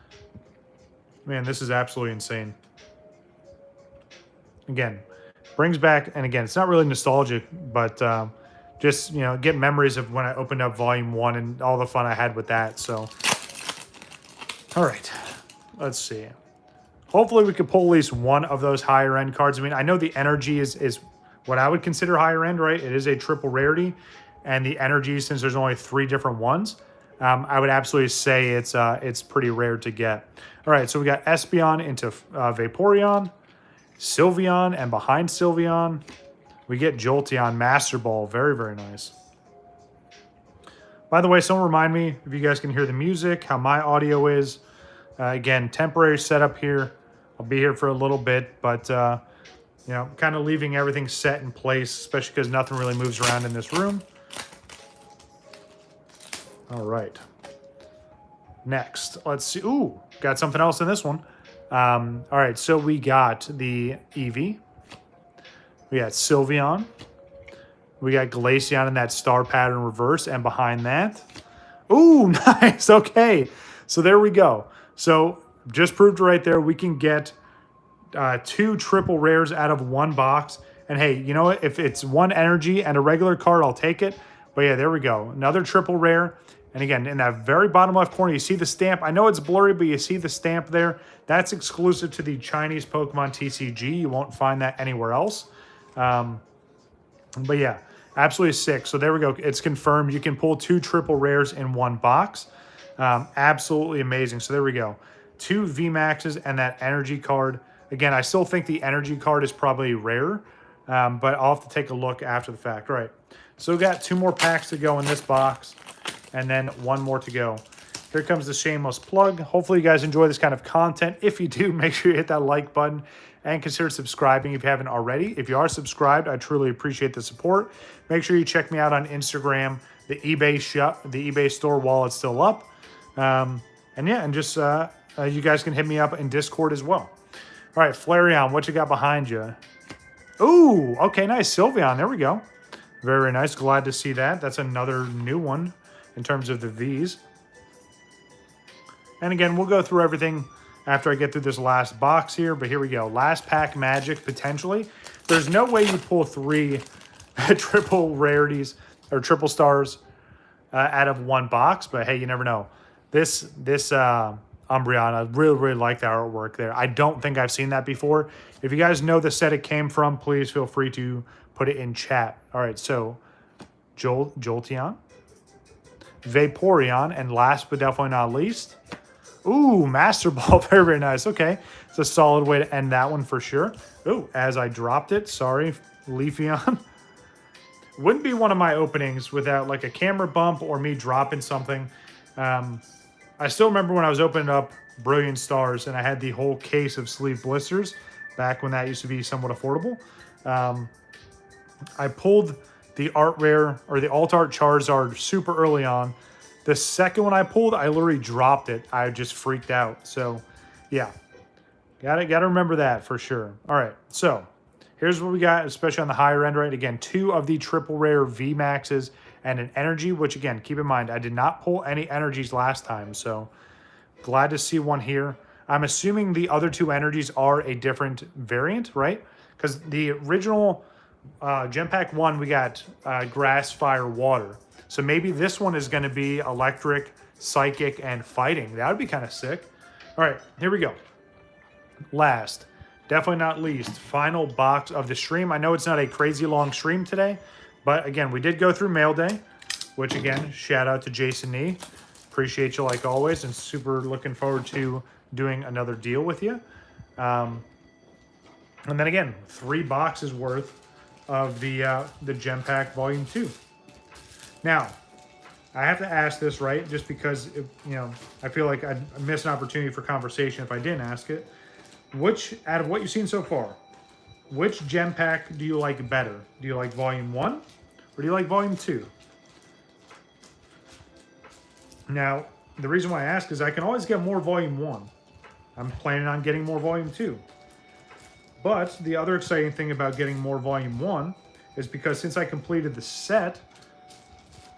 Man, this is absolutely insane. Again, brings back, and again, it's not really nostalgic, but just, you know, get memories of when I opened up Volume 1 and all the fun I had with that. So, all right. Let's see. Hopefully we could pull at least one of those higher end cards. I mean, I know the energy is what I would consider higher end, right? It is a triple rarity. And the energy, since there's only 3 different ones, I would absolutely say it's pretty rare to get. All right, so we got Espeon into Vaporeon, Sylveon, and behind Sylveon, we get Jolteon Master Ball. Very, very nice. By the way, someone remind me if you guys can hear the music, how my audio is. Again, temporary setup here. I'll be here for a little bit, but, you know, kind of leaving everything set in place, especially because nothing really moves around in this room. All right. Next, let's see. Ooh, got something else in this one. All right, so we got the Eevee. We got Sylveon. We got Glaceon in that star pattern reverse, and behind that. Ooh, nice. Okay, so there we go. So just proved right there we can get 2 triple rares out of 1 box. And hey, you know what? If it's 1 energy and a regular card, I'll take it. But yeah, there we go. Another triple rare. And again, in that very bottom left corner, you see the stamp. I know it's blurry, but you see the stamp there. That's exclusive to the Chinese Pokemon TCG. You won't find that anywhere else. But yeah, absolutely sick. So there we go. It's confirmed. You can pull 2 triple rares in 1 box. Absolutely amazing. So there we go. 2 VMAXs and that energy card. Again, I still think the energy card is probably rare, but I'll have to take a look after the fact. All right. So we got 2 more packs to go in this box, and then 1 more to go. Here comes the shameless plug. Hopefully you guys enjoy this kind of content. If you do, make sure you hit that like button and consider subscribing if you haven't already. If you are subscribed, I truly appreciate the support. Make sure you check me out on Instagram. The eBay store while it's still up. And yeah, and just you guys can hit me up in Discord as well. All right, Flareon, what you got behind you? Ooh, okay, nice. Sylveon, there we go. Very, very nice. Glad to see that. That's another new one in terms of the Vs. And again, we'll go through everything after I get through this last box here. But here we go. Last pack magic, potentially. There's no way you pull 3 triple rarities or triple stars out of 1 box. But hey, you never know. This Umbreon, I really, really like the artwork there. I don't think I've seen that before. If you guys know the set it came from, please feel free to put it in chat. All right, so Jolteon, Vaporeon, and last but definitely not least, ooh, Master Ball. Very, very nice. Okay, it's a solid way to end that one for sure. Ooh, as I dropped it, sorry, Leafeon. Wouldn't be one of my openings without like a camera bump or me dropping something. I still remember when I was opening up Brilliant Stars and I had the whole case of sleeve blisters back when that used to be somewhat affordable. I pulled the art rare or the alt art Charizard super early on. The second one I pulled, I literally dropped it. I just freaked out. So, yeah. Gotta remember that for sure. All right, so here's what we got, especially on the higher end, right? Again, 2 of the triple rare V Maxes and an energy, which again, keep in mind, I did not pull any energies last time, so glad to see one here. I'm assuming the other 2 energies are a different variant, right? Because the original Gem Pack 1, we got grass, fire, water. So maybe this one is going to be electric, psychic, and fighting. That would be kind of sick. All right, here we go. Last, definitely not least, final box of the stream. I know it's not a crazy long stream today, but again, we did go through mail day, which again, shout out to Jason Nee. Appreciate you like always, and super looking forward to doing another deal with you. And then again, 3 boxes worth of the Gem Pack Volume 2. Now, I have to ask this, right? Just because, I feel like I'd miss an opportunity for conversation if I didn't ask it. Which, out of what you've seen so far, which Gem Pack do you like better? Do you like Volume 1 or do you like Volume 2? Now, the reason why I ask is I can always get more Volume 1. I'm planning on getting more Volume 2. But the other exciting thing about getting more Volume 1 is because since I completed the set,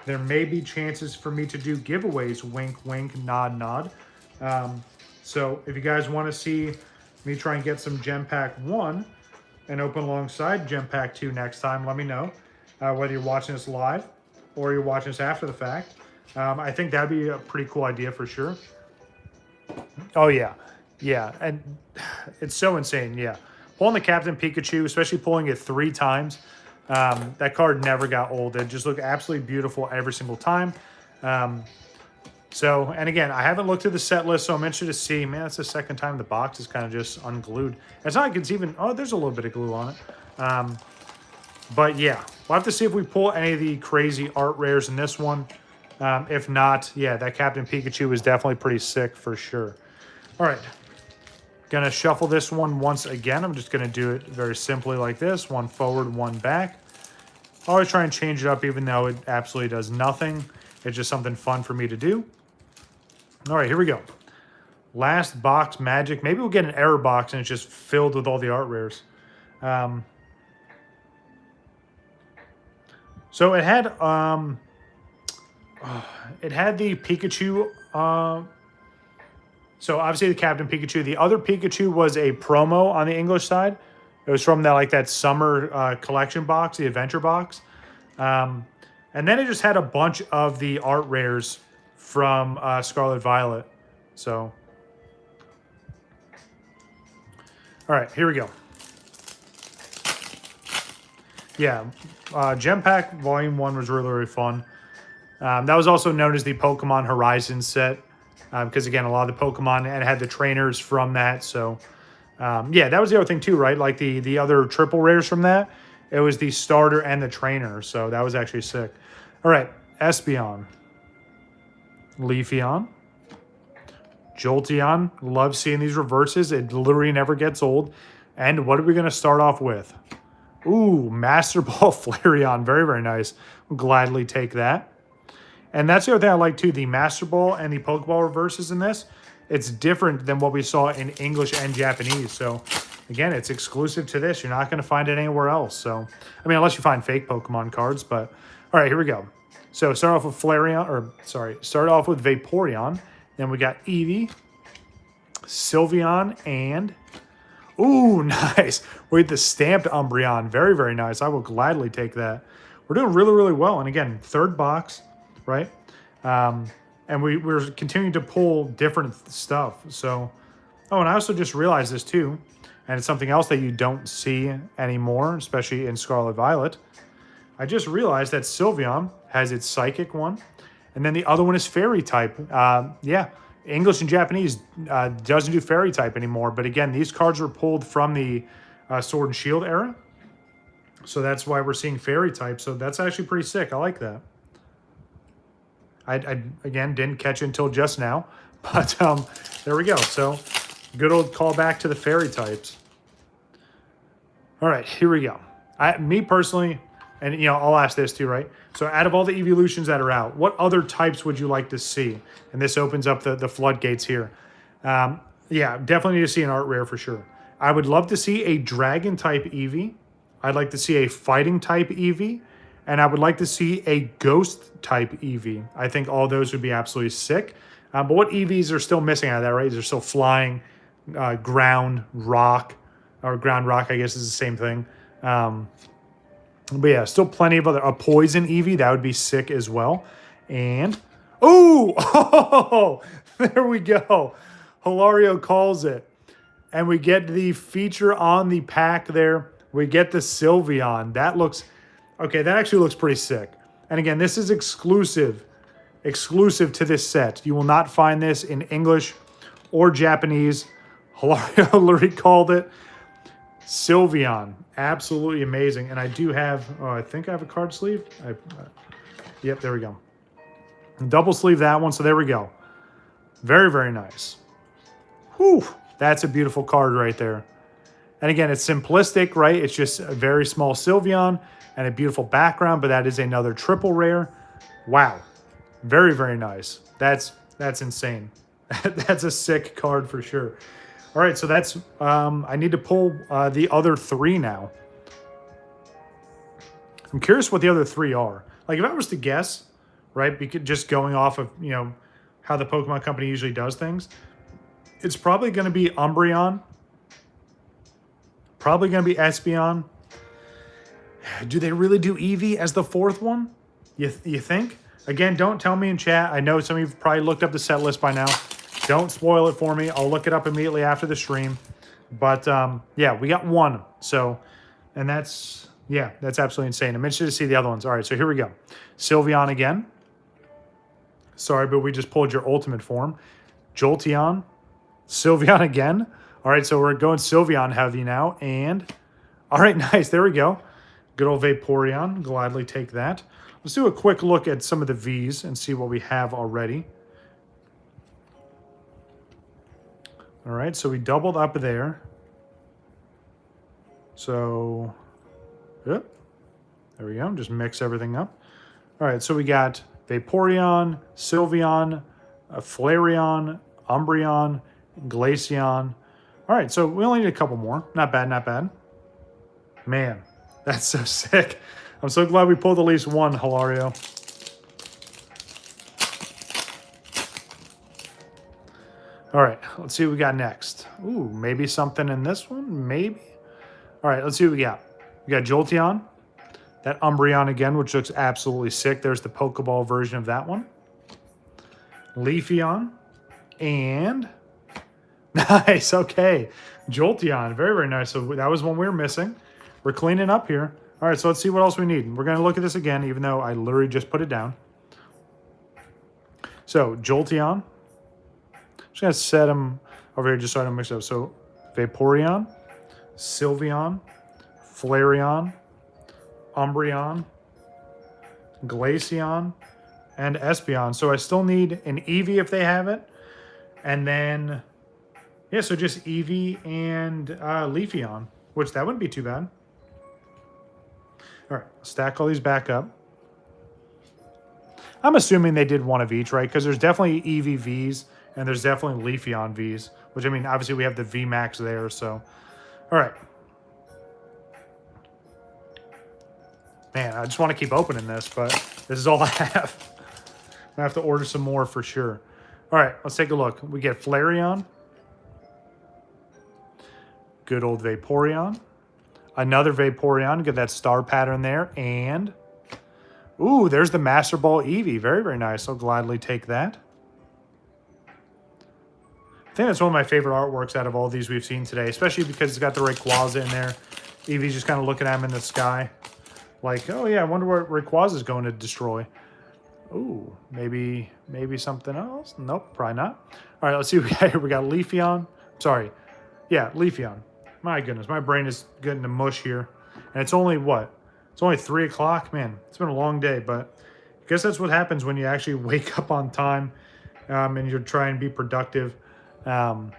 there may be chances for me to do giveaways, wink, wink, nod, nod. So if you guys want to see me try and get some Gem Pack 1 and open alongside Gem Pack 2 next time, let me know. Whether you're watching this live or you're watching this after the fact. I think that'd be a pretty cool idea for sure. Oh, yeah. Yeah, and it's so insane, yeah. Pulling the Captain Pikachu, especially pulling it 3 times, that card never got old. It just looked absolutely beautiful every single time. So, and again, I haven't looked at the set list, so I'm interested to see. Man, that's the second time the box is kind of just unglued. It's not like it's even, oh, there's a little bit of glue on it. But yeah, we'll have to see if we pull any of the crazy art rares in this one. If not, yeah, that Captain Pikachu is definitely pretty sick for sure. All right. Gonna shuffle this one once again. I'm just gonna do it very simply like this. 1 forward, 1 back. Always try and change it up even though it absolutely does nothing. It's just something fun for me to do. All right, here we go. Last box magic. Maybe we'll get an error box and it's just filled with all the art rares. So it had the Pikachu. So obviously the Captain Pikachu. The other Pikachu was a promo on the English side. It was from that summer collection box, the adventure box. And then it just had a bunch of the art rares from Scarlet Violet. So, all right, here we go. Yeah, Gem Pack Volume 1 was really, really fun. That was also known as the Pokemon Horizon set. Because again, a lot of the Pokemon and had the trainers from that. So, yeah, that was the other thing too, right? Like the other triple rares from that, it was the starter and the trainer. So that was actually sick. All right, Espeon, Leafeon, Jolteon. Love seeing these reverses. It literally never gets old. And what are we going to start off with? Ooh, Master Ball Flareon. Very, very nice. I'll gladly take that. And that's the other thing I like too, the Master Ball and the Pokeball reverses in this. It's different than what we saw in English and Japanese. So, again, it's exclusive to this. You're not going to find it anywhere else. So, I mean, unless you find fake Pokemon cards. But, all right, here we go. So, start off with start off with Vaporeon. Then we got Eevee, Sylveon, and... Ooh, nice. Wait, the stamped Umbreon. Very, very nice. I will gladly take that. We're doing really, really well. And again, 3rd box. Right? And we're continuing to pull different stuff. So, oh, and I also just realized this too, and it's something else that you don't see anymore, especially in Scarlet Violet. I just realized that Sylveon has its Psychic one, and then the other one is Fairy type. Yeah, English and Japanese doesn't do Fairy type anymore, but again, these cards were pulled from the Sword and Shield era, so that's why we're seeing Fairy type, so that's actually pretty sick. I like that. I again, didn't catch it until just now, but there we go. So, good old callback to the Fairy types. All right, here we go. Me personally, And, you know, I'll ask this too, right? So out of all the evolutions that are out, what other types would you like to see? And this opens up the floodgates here. Yeah, definitely need to see an art rare for sure. I would love to see a dragon type Eevee. I'd like to see a fighting type Eevee. And I would like to see a ghost type Eevee. I think all those would be absolutely sick. But what EVs are still missing out of that, right? They're still flying, ground, rock, or ground rock, I guess is the same thing. But yeah, still plenty of other, a poison Eevee, that would be sick as well. And, oh, there we go. Hilario calls it. And we get the feature on the pack there. We get the Sylveon. That looks, okay, that actually looks pretty sick. And again, this is exclusive to this set. You will not find this in English or Japanese. Hilario literally called it. Sylveon, absolutely amazing. And I do have, oh, I think I have a card sleeve. Yep, there we go. Double sleeve that one, so there we go. Very, very nice. Whew, that's a beautiful card right there. And again, it's simplistic, right? It's just a very small Sylveon and a beautiful background, but that is another triple rare. Wow. Very, very nice. That's insane. That's a sick card for sure. All right, so that's, I need to pull the other three now. I'm curious what the other three are. Like if I was to guess, right, just going off of, you know, how the Pokemon Company usually does things, it's probably going to be Umbreon. Probably going to be Espeon. Do they really do Eevee as the fourth one? You think? Again, don't tell me in chat. I know some of you have probably looked up the set list by now. Don't spoil it for me. I'll look it up immediately after the stream. But, yeah, we got one. So, and that's, yeah, that's absolutely insane. I'm interested to see the other ones. All right, so here we go. Sylveon again. Sorry, but we just pulled your ultimate form. Jolteon. Sylveon again. All right, so we're going Sylveon heavy now. And, all right, nice. There we go. Good old Vaporeon. Gladly take that. Let's do a quick look at some of the Vs and see what we have already. All right, so we doubled up there. So, yep. There we go. Just mix everything up. All right, so we got Vaporeon, Sylveon, Flareon, Umbreon, Glaceon. All right, so we only need a couple more. Not bad, not bad. Man, that's so sick. I'm so glad we pulled at least one, Hilario. All right, let's see what we got next. Ooh, maybe something in this one, maybe. All right, let's see what we got. We got Jolteon, that Umbreon again, which looks absolutely sick. There's the Pokeball version of that one. Leafeon, and nice, okay. Jolteon, very, very nice. So that was one we were missing. We're cleaning up here. All right, so let's see what else we need. We're going to look at this again, even though I literally just put it down. So, Jolteon. I'm just going to set them over here just so I don't mix it up. So, Vaporeon, Sylveon, Flareon, Umbreon, Glaceon, and Espeon. So, I still need an Eevee if they have it. And then, yeah, so just Eevee and Leafeon, which that wouldn't be too bad. All right, stack all these back up. I'm assuming they did one of each, right? Because there's definitely Eevee Vs and there's definitely Leafeon Vs, which I mean, obviously we have the VMAX there, so. All right. Man, I just want to keep opening this, but this is all I have. I'm gonna have to order some more for sure. All right, let's take a look. We get Flareon. Good old Vaporeon. Another Vaporeon, get that star pattern there, and ooh, there's the Master Ball Eevee. Very, very nice. I'll gladly take that. I think that's one of my favorite artworks out of all these we've seen today, especially because it's got the Rayquaza in there. Eevee's just kind of looking at him in the sky. Like, oh yeah, I wonder what Rayquaza's going to destroy. Ooh, maybe something else? Nope, probably not. All right, let's see what we got here. We got Leafeon. Sorry. Yeah, Leafeon. My goodness, my brain is getting to mush here. And it's only what? It's only 3 o'clock. Man, it's been a long day, but I guess that's what happens when you actually wake up on time and you're trying to be productive. All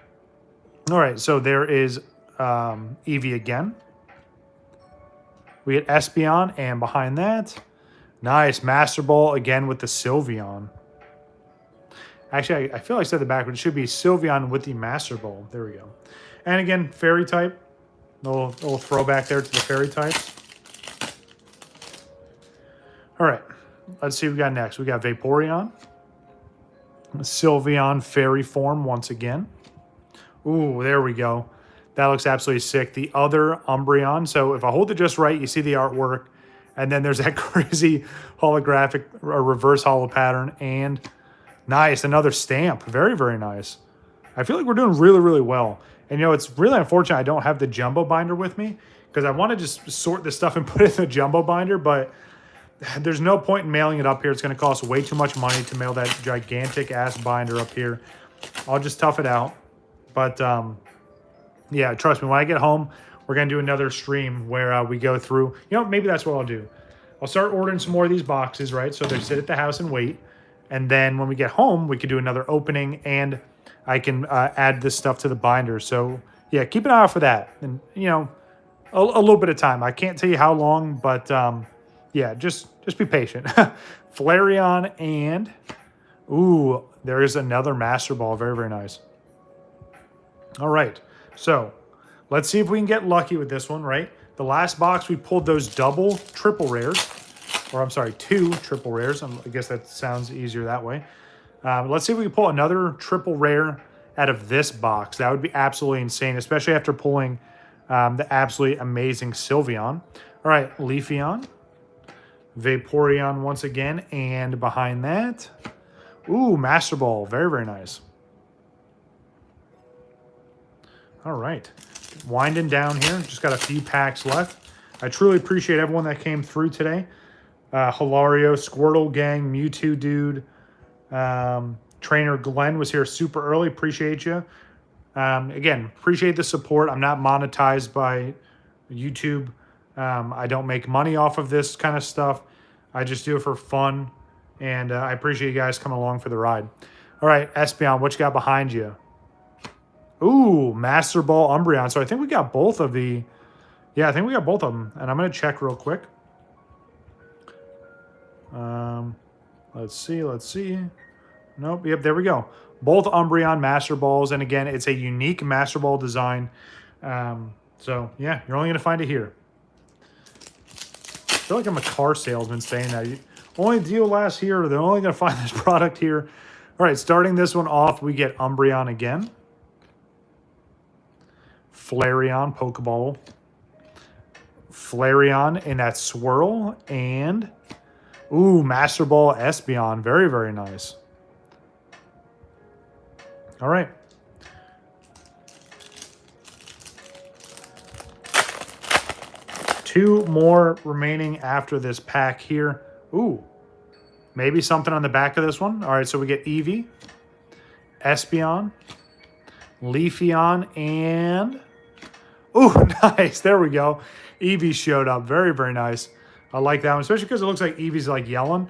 right, so there is Eevee again. We get Espeon, and behind that, nice Master Ball again with the Sylveon. Actually, I feel like I said the backwards. It should be Sylveon with the Master Ball. There we go. And again, Fairy type. Little throwback there to the Fairy types. All right, let's see what we got next. We got Vaporeon. Sylveon Fairy form once again. Ooh, there we go. That looks absolutely sick. The other Umbreon. So if I hold it just right, you see the artwork. And then there's that crazy holographic or reverse holo pattern. And nice, another stamp. Very, very nice. I feel like we're doing really, really well. And, it's really unfortunate I don't have the jumbo binder with me because I want to just sort this stuff and put it in the jumbo binder, but there's no point in mailing it up here. It's going to cost way too much money to mail that gigantic-ass binder up here. I'll just tough it out. But, yeah, trust me, when I get home, we're going to do another stream where we go through. Maybe that's what I'll do. I'll start ordering some more of these boxes, right? So they sit at the house and wait. And then when we get home, we could do another opening, and I can add this stuff to the binder. So, yeah, keep an eye out for that. And, a little bit of time. I can't tell you how long, but, yeah, just be patient. Flareon and, ooh, there is another Master Ball. Very, very nice. All right, so let's see if we can get lucky with this one, right? The last box, we pulled those double triple rares. Or I'm sorry, 2 triple rares. I guess that sounds easier that way. Let's see if we can pull another triple rare out of this box. That would be absolutely insane, especially after pulling the absolutely amazing Sylveon. All right, Leafeon, Vaporeon once again, and behind that, ooh, Master Ball. Very, very nice. All right, winding down here. Just got a few packs left. I truly appreciate everyone that came through today. Hilario, Squirtle Gang, Mewtwo Dude, Trainer Glenn was here super early. Appreciate you. Again, appreciate the support. I'm not monetized by YouTube. I don't make money off of this kind of stuff. I just do it for fun, and I appreciate you guys coming along for the ride. All right, Espeon, what you got behind you? Ooh, Master Ball Umbreon. So I think we got both of the... Yeah, I think we got both of them, and I'm going to check real quick. Let's see. Nope. Yep. There we go. Both Umbreon Master Balls. And again, it's a unique Master Ball design. So yeah, you're only going to find it here. I feel like I'm a car salesman saying that. Only deal lasts here. They're only going to find this product here. All right. Starting this one off, we get Umbreon again. Flareon, Pokeball. Flareon in that swirl. And... ooh, Master Ball Espeon. Very, very nice. All right. Two more remaining after this pack here. Ooh, maybe something on the back of this one. All right, so we get Eevee, Espeon, Leafeon, and... ooh, nice. There we go. Eevee showed up. Very, very nice. I like that one, especially because it looks like Eevee's like yelling.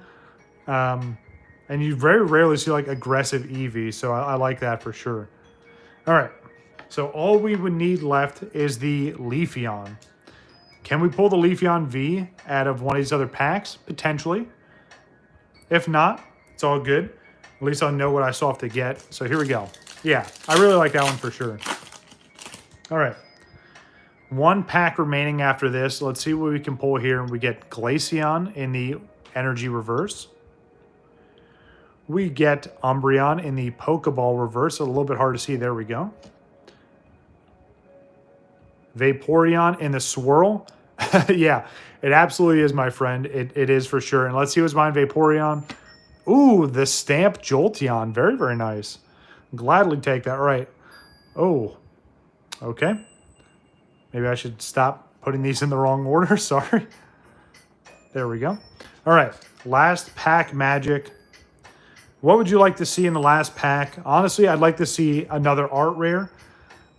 And you very rarely see like aggressive Eevee, so I like that for sure. All right, so all we would need left is the Leafeon. Can we pull the Leafeon V out of one of these other packs? Potentially. If not, it's all good. At least I'll know what I still have to get. So here we go. Yeah, I really like that one for sure. All right. One pack remaining after this. Let's see what we can pull here. We get Glaceon in the Energy Reverse. We get Umbreon in the Pokeball Reverse. A little bit hard to see. There we go. Vaporeon in the Swirl. Yeah, it absolutely is, my friend. It is for sure. And let's see what's behind Vaporeon. Ooh, the Stamp Jolteon. Very, very nice. Gladly take that. All right. Oh, okay. Maybe I should stop putting these in the wrong order. Sorry. There we go. All right. Last pack magic. What would you like to see in the last pack? Honestly, I'd like to see another art rare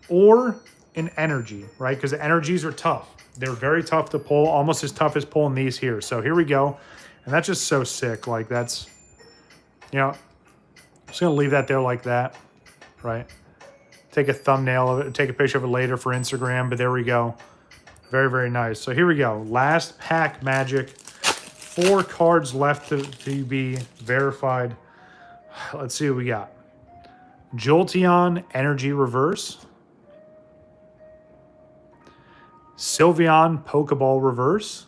or an energy, right? Because the energies are tough. They're very tough to pull, almost as tough as pulling these here. So here we go. And that's just so sick. Like that's, you know, I'm just going to leave that there like that, right? Take a thumbnail of it, take a picture of it later for Instagram, but there we go. Very, very nice. So here we go. Last pack magic. 4 cards left to be verified. Let's see what we got. Jolteon Energy Reverse. Sylveon Pokeball Reverse.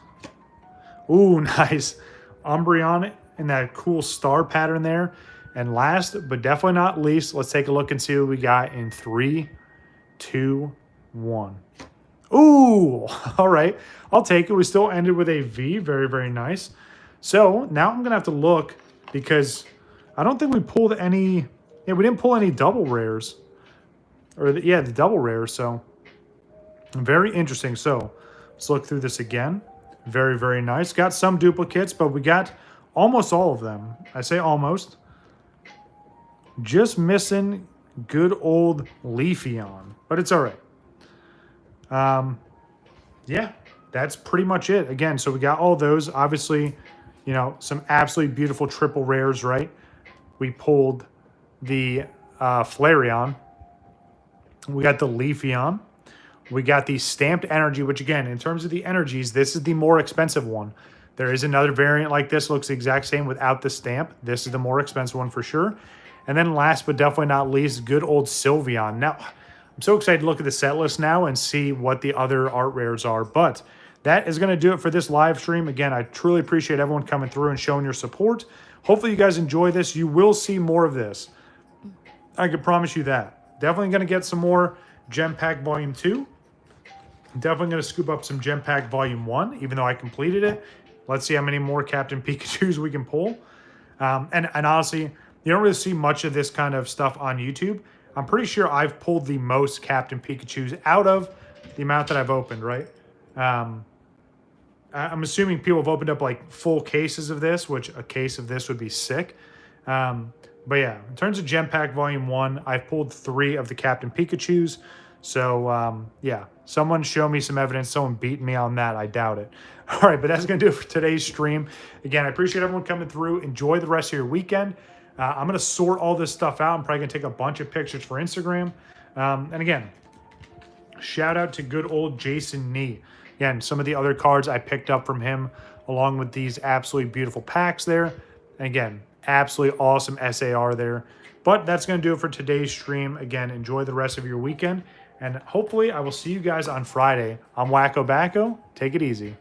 Ooh, nice. Umbreon in that cool star pattern there. And last, but definitely not least, let's take a look and see what we got in 3, 2, 1. Ooh, all right. I'll take it. We still ended with a V. Very, very nice. So now I'm going to have to look because I don't think we pulled any... Yeah, we didn't pull any double rares. Or, the double rares. So very interesting. So let's look through this again. Very, very nice. Got some duplicates, but we got almost all of them. I say almost. Just missing good old Leafeon, but it's all right. Yeah, that's pretty much it. Again, so we got all those. Obviously, you know, some absolutely beautiful triple rares, right? We pulled the Flareon. We got the Leafeon. We got the Stamped Energy, which again, in terms of the energies, this is the more expensive one. There is another variant like this, looks the exact same without the stamp. This is the more expensive one for sure. And then last but definitely not least, good old Sylveon. Now, I'm so excited to look at the set list now and see what the other art rares are. But that is going to do it for this live stream. Again, I truly appreciate everyone coming through and showing your support. Hopefully you guys enjoy this. You will see more of this. I can promise you that. Definitely going to get some more Gem Pack Volume 2. Definitely going to scoop up some Gem Pack Volume 1, even though I completed it. Let's see how many more Captain Pikachus we can pull. And honestly, you don't really see much of this kind of stuff on YouTube. I'm pretty sure I've pulled the most Captain Pikachus out of the amount that I've opened, right? I'm assuming people have opened up like full cases of this, which a case of this would be sick. But yeah, in terms of Gem Pack Volume 1, I've pulled 3 of the Captain Pikachus. So, yeah, someone show me some evidence. Someone beat me on that. I doubt it. All right, but that's going to do it for today's stream. Again, I appreciate everyone coming through. Enjoy the rest of your weekend. I'm going to sort all this stuff out. I'm probably going to take a bunch of pictures for Instagram. And again, shout out to good old Jason Nee. Again, some of the other cards I picked up from him along with these absolutely beautiful packs there. And again, absolutely awesome SAR there. But that's going to do it for today's stream. Again, enjoy the rest of your weekend. And hopefully I will see you guys on Friday. I'm WakoBako. Take it easy.